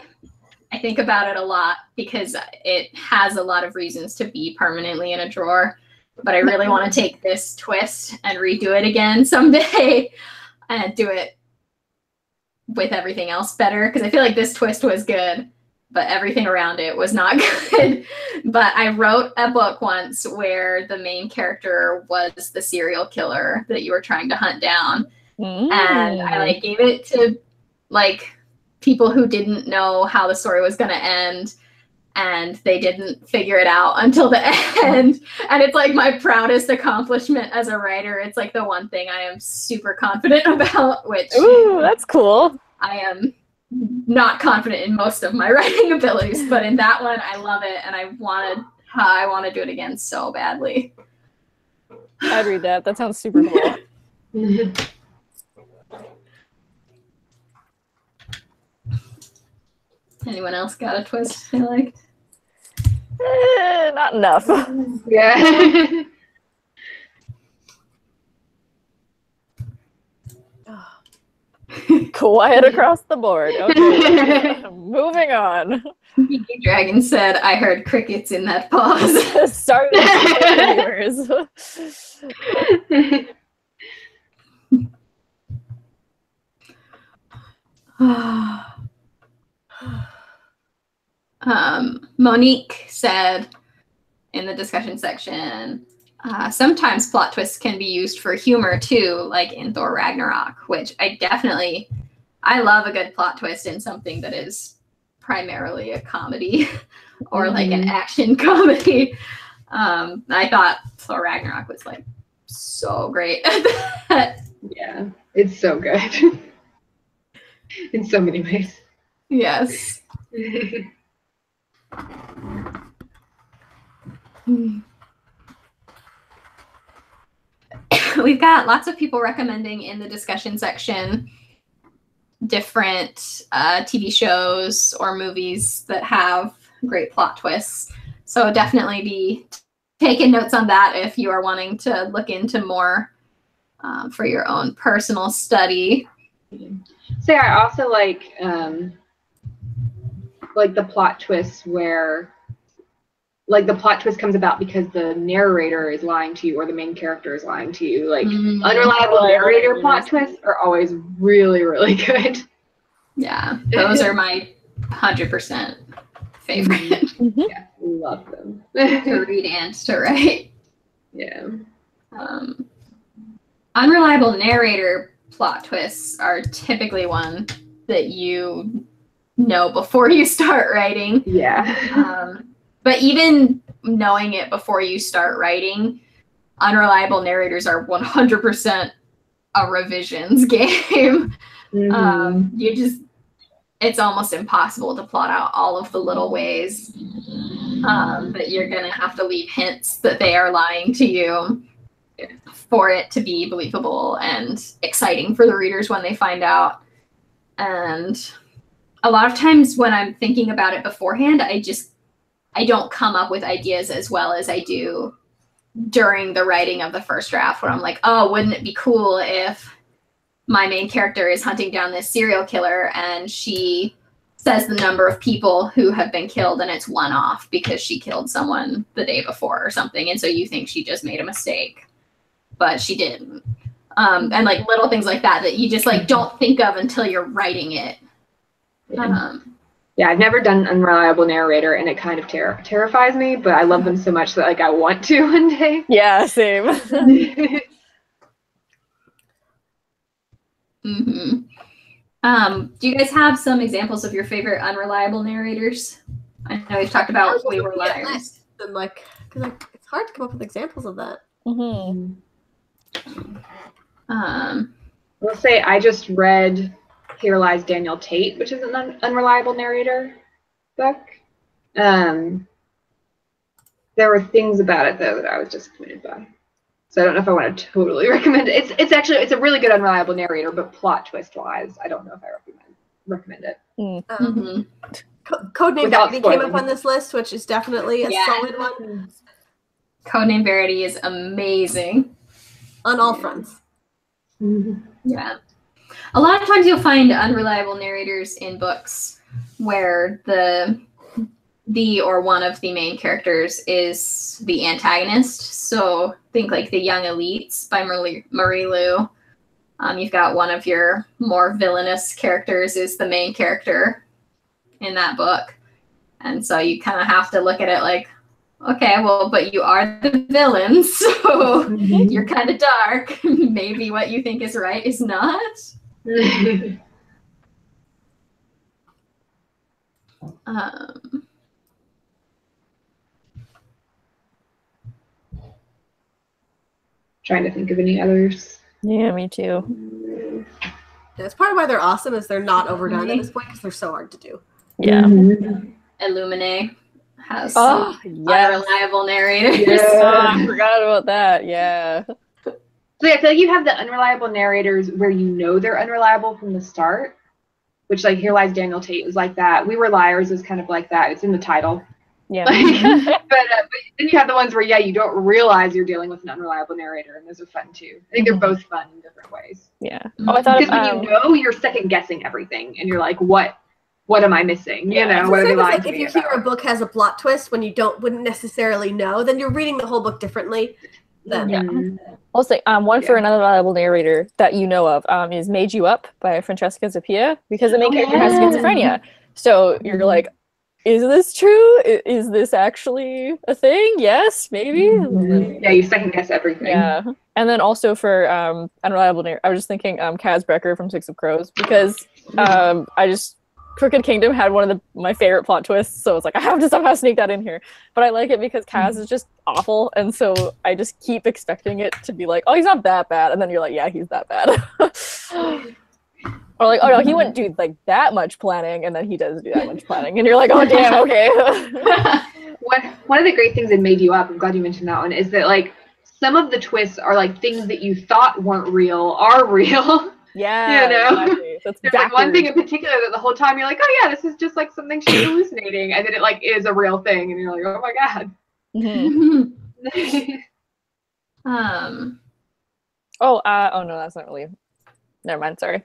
Speaker 4: I think about it a lot because it has a lot of reasons to be permanently in a drawer. But I really want to take this twist and redo it again someday and do it with everything else better, because I feel like this twist was good, but everything around it was not good. But I wrote a book once where the main character was the serial killer that you were trying to hunt down. And I gave it to people who didn't know how the story was going to end, and they didn't figure it out until the end. And it's like my proudest accomplishment as a writer. It's like the one thing I am super confident about, which
Speaker 3: that's cool.
Speaker 4: I am not confident in most of my writing abilities, but in that one I love it, and I want to do it again so badly.
Speaker 3: I'd read that. That sounds super cool.
Speaker 4: Anyone else got a twist they liked?
Speaker 3: Not enough.
Speaker 2: Yeah.
Speaker 3: Quiet across the board. Okay. Moving on.
Speaker 4: Geeky Dragon said, I heard crickets in that pause.
Speaker 3: Sorry.
Speaker 4: Monique said in the discussion section, sometimes plot twists can be used for humor too, like in Thor Ragnarok, which I love a good plot twist in something that is primarily a comedy or like an action comedy. I thought Thor Ragnarok was so great at that.
Speaker 2: Yeah, it's so good in so many ways.
Speaker 4: Yes. We've got lots of people recommending in the discussion section different TV shows or movies that have great plot twists. So definitely be taking notes on that if you are wanting to look into more for your own personal study.
Speaker 2: So I also like the plot twists where the plot twist comes about because the narrator is lying to you or the main character is lying to you. Unreliable narrator plot twists are always really, really good.
Speaker 4: Yeah, those are my 100% favorite.
Speaker 2: Yeah, love them.
Speaker 4: To read and to write.
Speaker 2: Yeah.
Speaker 4: Unreliable narrator plot twists are typically one that you know before you start writing.
Speaker 2: Yeah.
Speaker 4: But even knowing it before you start writing, unreliable narrators are 100% a revisions game. It's almost impossible to plot out all of the little ways that you're going to have to leave hints that they are lying to you for it to be believable and exciting for the readers when they find out. And a lot of times when I'm thinking about it beforehand, I don't come up with ideas as well as I do during the writing of the first draft, where I'm like, oh, wouldn't it be cool if my main character is hunting down this serial killer and she says the number of people who have been killed and it's one off because she killed someone the day before or something. And so you think she just made a mistake, but she didn't. And little things like that you just don't think of until you're writing it.
Speaker 2: Yeah, I've never done an unreliable narrator, and it kind of terrifies me, but I love them so much that I want to one day.
Speaker 3: Yeah, same.
Speaker 4: Do you guys have some examples of your favorite unreliable narrators? I know we've talked about We Were Liars.
Speaker 1: Because it's hard to come up with examples of that.
Speaker 2: will say I just read Here Lies Daniel Tate, which is an unreliable narrator book. There were things about it though that I was disappointed by. So I don't know if I want to totally recommend it. It's a really good unreliable narrator, but plot twist wise, I don't know if I recommend it.
Speaker 1: Codename Verity came up on this list, which is definitely a solid one.
Speaker 4: Codename Verity is amazing
Speaker 1: on all fronts.
Speaker 4: Yeah. A lot of times you'll find unreliable narrators in books where the or one of the main characters is the antagonist. So think like The Young Elites by Marie Lu. You've got one of your more villainous characters is the main character in that book. And so you kind of have to look at it like, okay, well, but you are the villain, so you're kind of dark. Maybe what you think is right is not.
Speaker 2: Trying to think of any others.
Speaker 3: Yeah, me too.
Speaker 1: That's part of why they're awesome is they're not overdone at this point because they're so hard to do.
Speaker 3: Yeah.
Speaker 4: Illuminae has some unreliable narrators.
Speaker 3: I forgot about that. Yeah.
Speaker 2: So yeah, I feel like you have the unreliable narrators where you know they're unreliable from the start, which like Here Lies Daniel Tate was like that. We Were Liars is kind of like that. It's in the title.
Speaker 3: Yeah.
Speaker 2: But then you have the ones where you don't realize you're dealing with an unreliable narrator, and those are fun too. I think they're both fun in different ways.
Speaker 3: Yeah. Oh, I thought
Speaker 2: because when you know, you're second guessing everything, and you're like, what am I missing? You know, what are they lying to me
Speaker 1: if you hear a book has a plot twist when you wouldn't necessarily know, then you're reading the whole book differently. Then
Speaker 3: I'll say one for another reliable narrator that you know of is Made You Up by Francesca Zappia, because the main character has schizophrenia. So you're like, is this true? Is this actually a thing? Yes, maybe.
Speaker 2: Yeah, you second guess everything.
Speaker 3: Yeah. And then also for unreliable narrator, I was just thinking Kaz Brecker from Six of Crows, because Crooked Kingdom had one of my favorite plot twists, so it's like I have to somehow sneak that in here. But I like it because Kaz is just awful, and so I just keep expecting it to be like, oh, he's not that bad, and then you're like, yeah, he's that bad. Or like, oh no, he wouldn't do like that much planning, and then he does do that much planning, and you're like, oh damn, okay.
Speaker 2: One of the great things that Made You Up, I'm glad you mentioned that one, is that like some of the twists are like things that you thought weren't real are real.
Speaker 3: Yeah,
Speaker 2: you know,
Speaker 3: exactly. That's
Speaker 2: there's like one thing in particular that the whole time you're like, oh yeah, this is just like something she's hallucinating, and then it like is a real thing, and you're like, oh my god.
Speaker 3: Oh no, that's not really. Never mind. Sorry.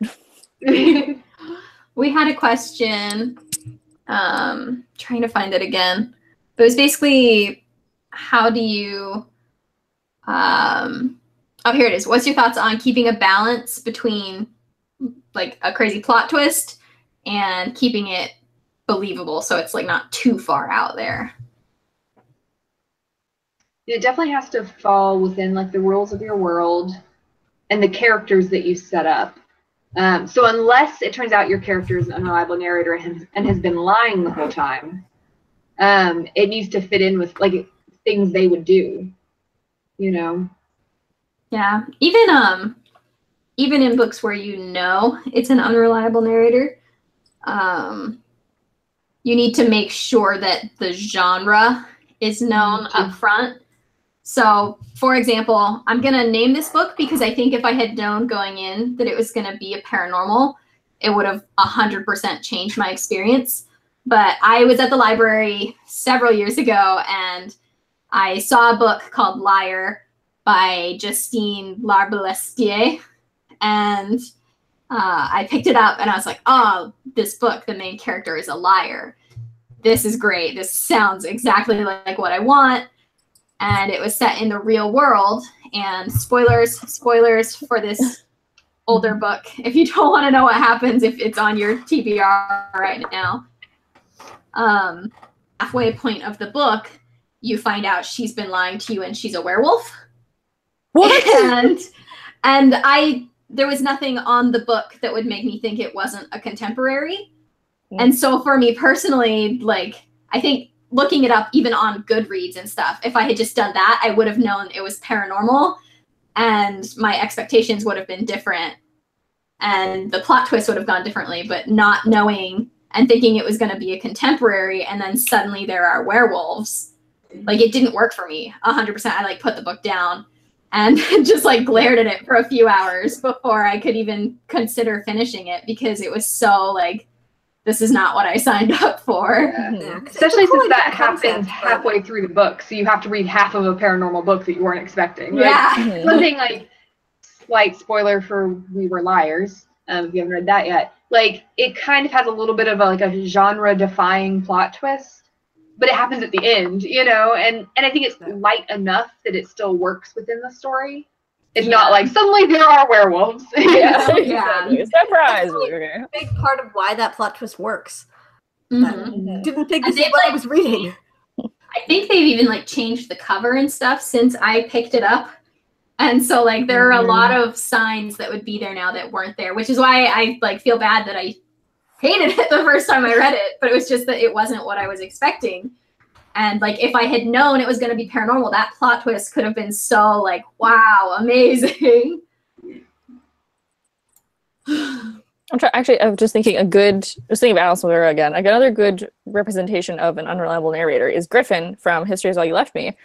Speaker 4: We had a question. Trying to find it again, but it was basically, how do you? Oh, here it is. What's your thoughts on keeping a balance between like a crazy plot twist and keeping it believable so it's like not too far out there?
Speaker 2: It definitely has to fall within like the rules of your world and the characters that you set up. So unless it turns out your character is an unreliable narrator and has been lying the whole time, it needs to fit in with like things they would do, you know?
Speaker 4: Yeah, even in books where you know it's an unreliable narrator, you need to make sure that the genre is known up front. So, for example, I'm going to name this book because I think if I had known going in that it was going to be a paranormal, it would have 100% changed my experience. But I was at the library several years ago, and I saw a book called Liar by Justine Larbelestier, and I picked it up and I was like, oh, this book, the main character is a liar. This is great. This sounds exactly like what I want. And it was set in the real world. And spoilers for this older book. If you don't want to know what happens, if it's on your TBR right now, halfway point of the book, you find out she's been lying to you and she's a werewolf. What? And there was nothing on the book that would make me think it wasn't a contemporary. And so for me personally, like, I think looking it up even on Goodreads and stuff, if I had just done that, I would have known it was paranormal and my expectations would have been different and the plot twist would have gone differently, but not knowing and thinking it was going to be a contemporary, and then suddenly there are werewolves. Like, it didn't work for me 100%. I like put the book down and just like glared at it for a few hours before I could even consider finishing it, because it was so like, this is not what I signed up for.
Speaker 2: Yeah. Especially since that happens halfway through the book, so you have to read half of a paranormal book that you weren't expecting.
Speaker 4: Yeah.
Speaker 2: One thing, like, slight spoiler for We Were Liars, if you haven't read that yet, like, it kind of has a little bit of a genre-defying plot twist, but it happens at the end, you know, and I think it's light enough that it still works within the story. It's not like, suddenly there are werewolves.
Speaker 3: Yeah.
Speaker 4: Yeah.
Speaker 3: Surprise!
Speaker 1: A big part of why that plot twist works.
Speaker 4: Mm-hmm.
Speaker 1: Didn't think this is what I was reading.
Speaker 4: I think they've even like changed the cover and stuff since I picked it up. And so like there are a lot of signs that would be there now that weren't there, which is why I like feel bad that I hated it the first time I read it, but it was just that it wasn't what I was expecting. And like, if I had known it was going to be paranormal, that plot twist could have been so like, wow, amazing.
Speaker 3: Actually, I was just thinking just thinking of Alice O'Hara again. Like, another good representation of an unreliable narrator is Griffin from History Is All You Left Me,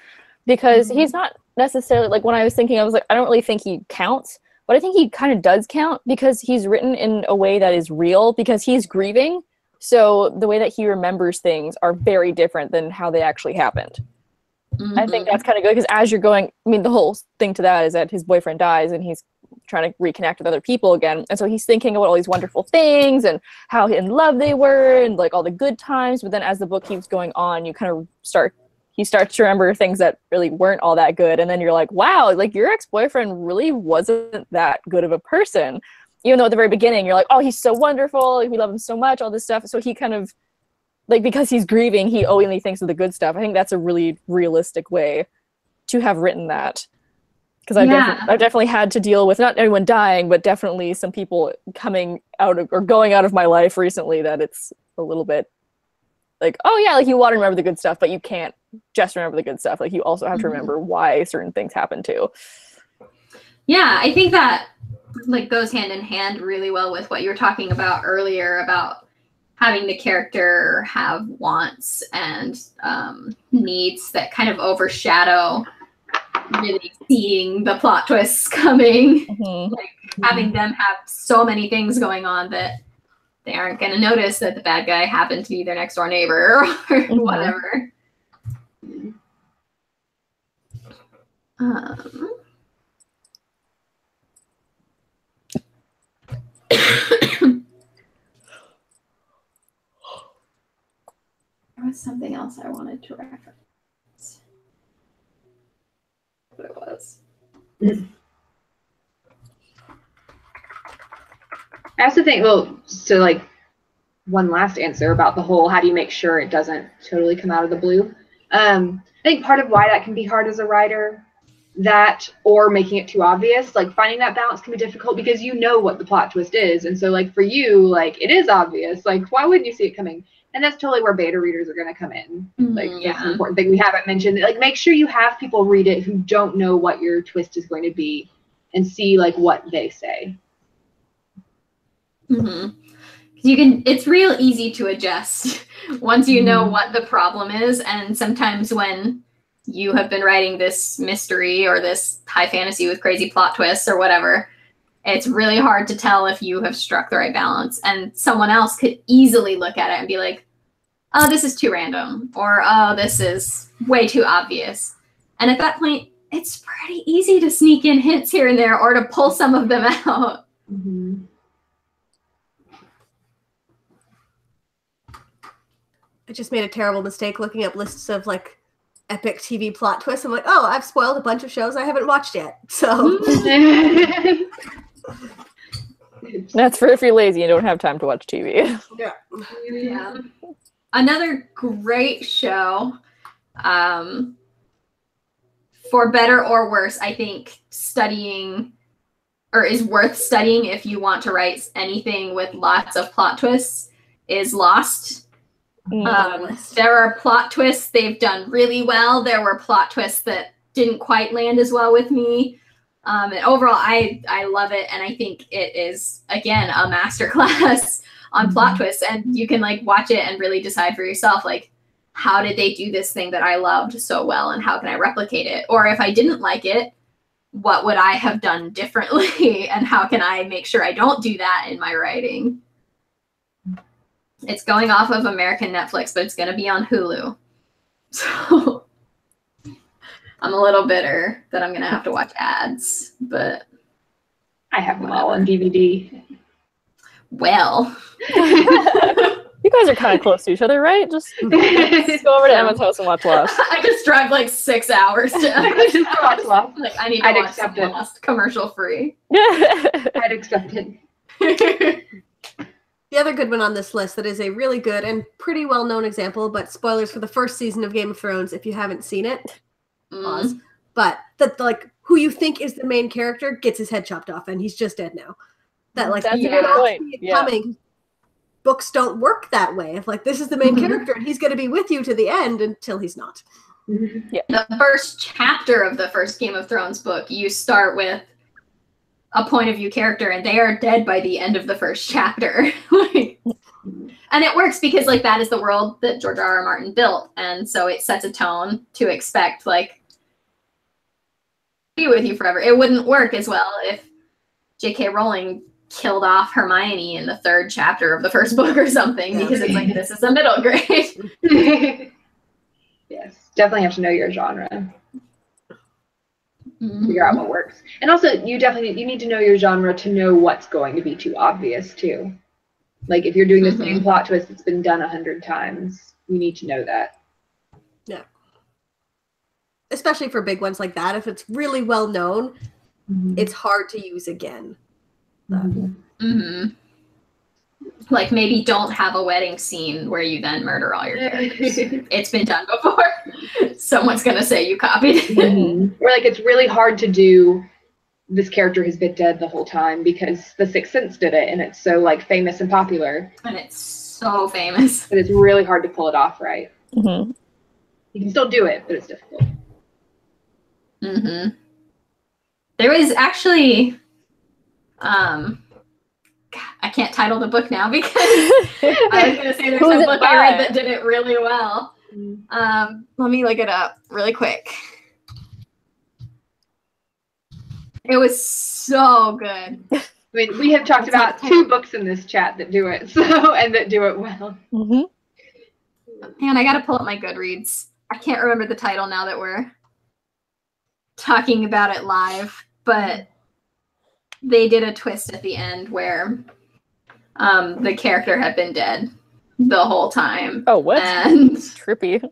Speaker 3: because he's not necessarily, like, when I was thinking, I was like, I don't really think he counts, but I think he kind of does count, because he's written in a way that is real, because he's grieving. So the way that he remembers things are very different than how they actually happened. I think that's kind of good, because as you're going, I mean, the whole thing to that is that his boyfriend dies and he's trying to reconnect with other people again. And so he's thinking about all these wonderful things and how in love they were and like all the good times. But then as the book keeps going on, you kind of he starts to remember things that really weren't all that good. And then you're like, wow, like your ex-boyfriend really wasn't that good of a person. Even though at the very beginning you're like, oh, he's so wonderful, we love him so much, all this stuff. So he kind of, like, because he's grieving, he only thinks of the good stuff. I think that's a really realistic way to have written that. Because I've definitely had to deal with not everyone dying, but definitely some people coming out of or going out of my life recently that it's a little bit like, oh yeah, like you want to remember the good stuff, but you can't just remember the good stuff. Like you also have to remember why certain things happen too.
Speaker 4: Yeah, I think that like goes hand in hand really well with what you were talking about earlier about having the character have wants and needs that kind of overshadow really seeing the plot twists coming. Like having them have so many things going on that they aren't going to notice that the bad guy happened to be their next door neighbor or whatever. There was something else I wanted to reference. What it was.
Speaker 2: I also think, well, so like one last answer about the whole how do you make sure it doesn't totally come out of the blue. I think part of why that can be hard as a writer, that or making it too obvious, like finding that balance can be difficult because you know what the plot twist is. And so like for you, like it is obvious, like why wouldn't you see it coming? And that's totally where beta readers are going to come in. Like that's an important thing we haven't mentioned. Like make sure you have people read it who don't know what your twist is going to be and see like what they say.
Speaker 4: It's real easy to adjust once you know what the problem is. And sometimes when you have been writing this mystery or this high fantasy with crazy plot twists or whatever, it's really hard to tell if you have struck the right balance. And someone else could easily look at it and be like, oh, this is too random, or oh, this is way too obvious. And at that point, it's pretty easy to sneak in hints here and there or to pull some of them out.
Speaker 1: I just made a terrible mistake looking up lists of like epic TV plot twists. I'm like, oh, I've spoiled a bunch of shows I haven't watched yet. So
Speaker 3: that's for if you're lazy and don't have time to watch TV.
Speaker 4: Yeah. Another great show, for better or worse, I think studying or is worth studying if you want to write anything with lots of plot twists is Lost. There are plot twists they've done really well. There were plot twists that didn't quite land as well with me. And overall, I love it, and I think it is, again, a masterclass on plot twists, and you can like watch it and really decide for yourself, like, how did they do this thing that I loved so well, and how can I replicate it? Or if I didn't like it, what would I have done differently, and how can I make sure I don't do that in my writing? It's going off of American Netflix, but it's going to be on Hulu. So I'm a little bitter that I'm going to have to watch ads, but
Speaker 2: I have them all on DVD.
Speaker 4: Well.
Speaker 3: You guys are kind of close to each other, right? Just go over to Emma's house and watch Lost.
Speaker 4: I just drive like 6 hours to
Speaker 2: Just watch Lost.
Speaker 4: Like, I need to watch Lost commercial free.
Speaker 2: I'd accept it.
Speaker 1: The other good one on this list that is a really good and pretty well-known example, but spoilers for the first season of Game of Thrones if you haven't seen it. Pause. But that, like, who you think is the main character gets his head chopped off, and he's just dead now. That, like,
Speaker 3: That's a
Speaker 1: you
Speaker 3: good
Speaker 1: have
Speaker 3: point.
Speaker 1: to see it
Speaker 3: Yeah.
Speaker 1: coming. Books don't work that way. If, like, this is the main character, and he's going to be with you to the end until he's not.
Speaker 4: The first chapter of the first Game of Thrones book, you start with a point of view character, and they are dead by the end of the first chapter. And it works because, like, that is the world that George R.R. Martin built, and so it sets a tone to expect, like, be with you forever. It wouldn't work as well if J.K. Rowling killed off Hermione in the third chapter of the first book or something, because it's like, this is a middle grade.
Speaker 2: Yes, definitely have to know your genre. Figure out what works. And also, you need to know your genre to know what's going to be too obvious, too. Like, if you're doing the same plot twist that's been done 100 times, you need to know that.
Speaker 1: Yeah. Especially for big ones like that. If it's really well known, it's hard to use again.
Speaker 4: Like, maybe don't have a wedding scene where you then murder all your characters. It's been done before. Someone's going to say you copied it.
Speaker 2: Or, like, it's really hard to do this character has been dead the whole time because The Sixth Sense did it, and it's so, like, famous and popular.
Speaker 4: And it's so famous.
Speaker 2: But it's really hard to pull it off right.
Speaker 3: Mm-hmm.
Speaker 2: You can still do it, but it's difficult.
Speaker 4: There was actually... I can't title the book now because I was going to say there's a book I read that did it really well. Let me look it up really quick. It was so good.
Speaker 2: I mean, we have talked about 2 books in this chat that do it, and that do it well.
Speaker 4: And I got to pull up my Goodreads. I can't remember the title now that we're talking about it live, but they did a twist at the end where the character had been dead the whole time.
Speaker 3: Oh, what?
Speaker 4: And
Speaker 3: trippy.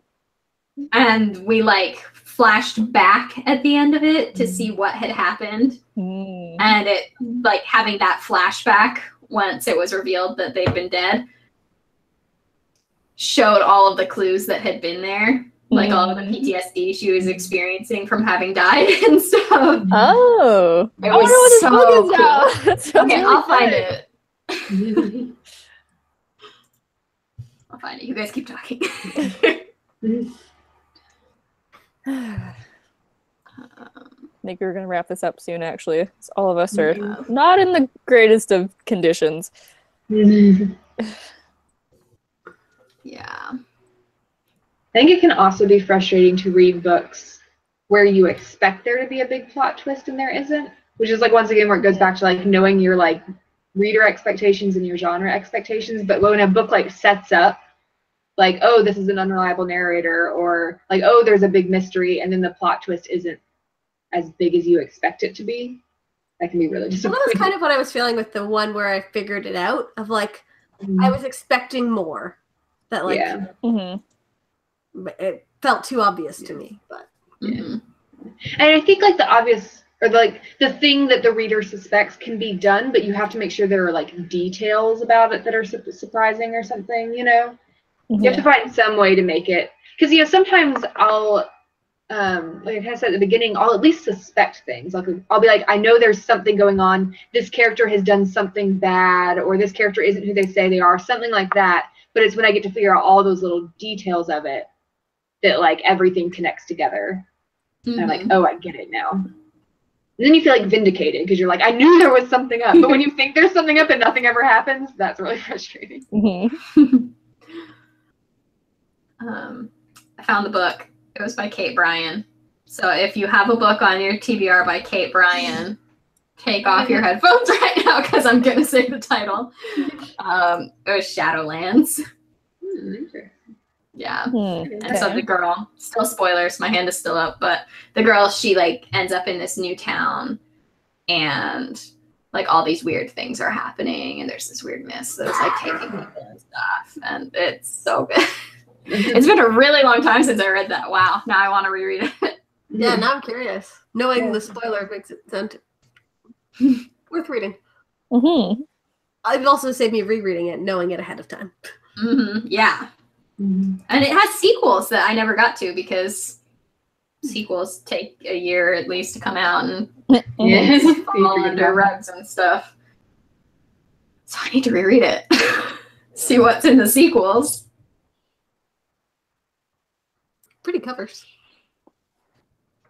Speaker 4: And we, like, flashed back at the end of it to see what had happened. And it, like, having that flashback once it was revealed that they'd been dead showed all of the clues that had been there. Like, all of the PTSD she was experiencing from having died and stuff.
Speaker 3: Oh.
Speaker 4: It was so cool. Okay,
Speaker 3: Really
Speaker 4: I'll find it. I'll find it. You guys keep talking.
Speaker 3: I think we're going to wrap this up soon, actually. All of us are not in the greatest of conditions.
Speaker 4: Yeah.
Speaker 2: I think it can also be frustrating to read books where you expect there to be a big plot twist and there isn't, which is, like, once again where it goes back to, like, knowing your, like, reader expectations and your genre expectations. But when a book, like, sets up, like, oh, this is an unreliable narrator, or, like, oh, there's a big mystery, and then the plot twist isn't as big as you expect it to be, that can be really disappointing.
Speaker 1: Well, that was kind of what I was feeling with the one where I figured it out, of, like, I was expecting more. That, like, it felt too obvious to me, but
Speaker 2: and I think, like, the obvious, or, like, the thing that the reader suspects can be done, but you have to make sure there are, like, details about it that are surprising or something, you know? You have to find some way to make it, because, you know, sometimes I'll like I said at the beginning, I'll at least suspect things. Like, I'll be like, I know there's something going on, this character has done something bad, or this character isn't who they say they are, something like that. But it's when I get to figure out all those little details of it that, like, everything connects together. And I'm like, oh, I get it now. And then you feel like vindicated because you're like, I knew there was something up. But when you think there's something up and nothing ever happens, that's really frustrating.
Speaker 3: Mm-hmm.
Speaker 4: I found the book. It was by Kate Bryan. So if you have a book on your TBR by Kate Bryan, take off your headphones right now because I'm going to say the title. It was Shadowlands.
Speaker 2: Interesting.
Speaker 4: Yeah.
Speaker 3: Okay.
Speaker 4: And so the girl, still spoilers, my hand is still up, but the girl, she like ends up in this new town and like all these weird things are happening and there's this weird mist that's like taking people and stuff. And it's so good. It's been a really long time since I read that. Wow. Now I want to reread it.
Speaker 1: Yeah, now I'm curious. Knowing the spoiler makes it sound worth reading.
Speaker 3: Mm-hmm.
Speaker 1: It'd also save me rereading it, knowing it ahead of time.
Speaker 4: Mm-hmm. Yeah. And it has sequels that I never got to because sequels take a year at least to come out and fall under rugs and stuff. So I need to reread it. See what's in the sequels.
Speaker 1: Pretty covers.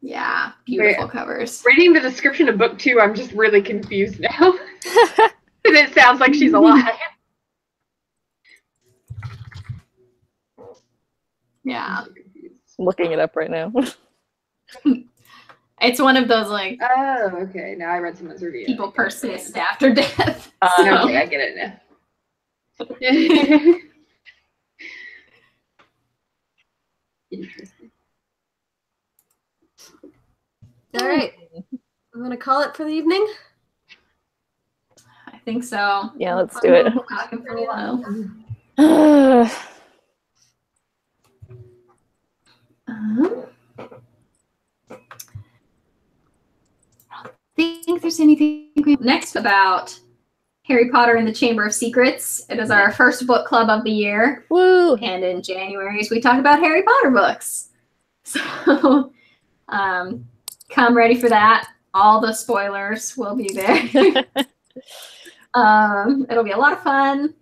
Speaker 4: Yeah, beautiful covers.
Speaker 2: Reading the description of book 2, I'm just really confused now. Because it sounds like she's alive.
Speaker 4: Yeah.
Speaker 3: Looking it up right now.
Speaker 4: It's one of those like
Speaker 2: Oh, okay. Now I read someone's review.
Speaker 4: people persist after death.
Speaker 2: Okay, I get it now. Interesting.
Speaker 1: All right. I'm going to call it for the evening.
Speaker 4: I think so.
Speaker 3: Yeah, let's do it.
Speaker 4: Talking for a while. I don't think there's anything next about Harry Potter and the Chamber of Secrets. It is our first book club of the year.
Speaker 3: Woo!
Speaker 4: And in January, we talk about Harry Potter books. So come ready for that. All the spoilers will be there. It'll be a lot of fun.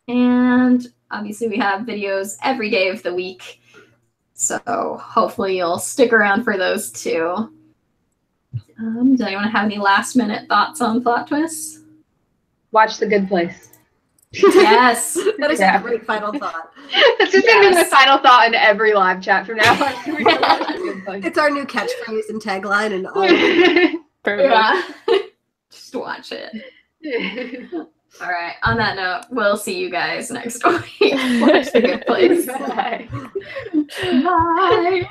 Speaker 4: And obviously we have videos every day of the week. So hopefully you'll stick around for those too. Does anyone have any last minute thoughts on plot twists?
Speaker 2: Watch The Good Place.
Speaker 1: Yes. That is a great final thought.
Speaker 2: That's just going to be my final thought in every live chat from now on.
Speaker 1: It's our new catchphrase and tagline and all of it.
Speaker 3: Perfect.
Speaker 4: Yeah. Just watch it. All right. On that note, we'll see you guys next week. Watch The Good Place.
Speaker 2: Bye.
Speaker 4: Bye.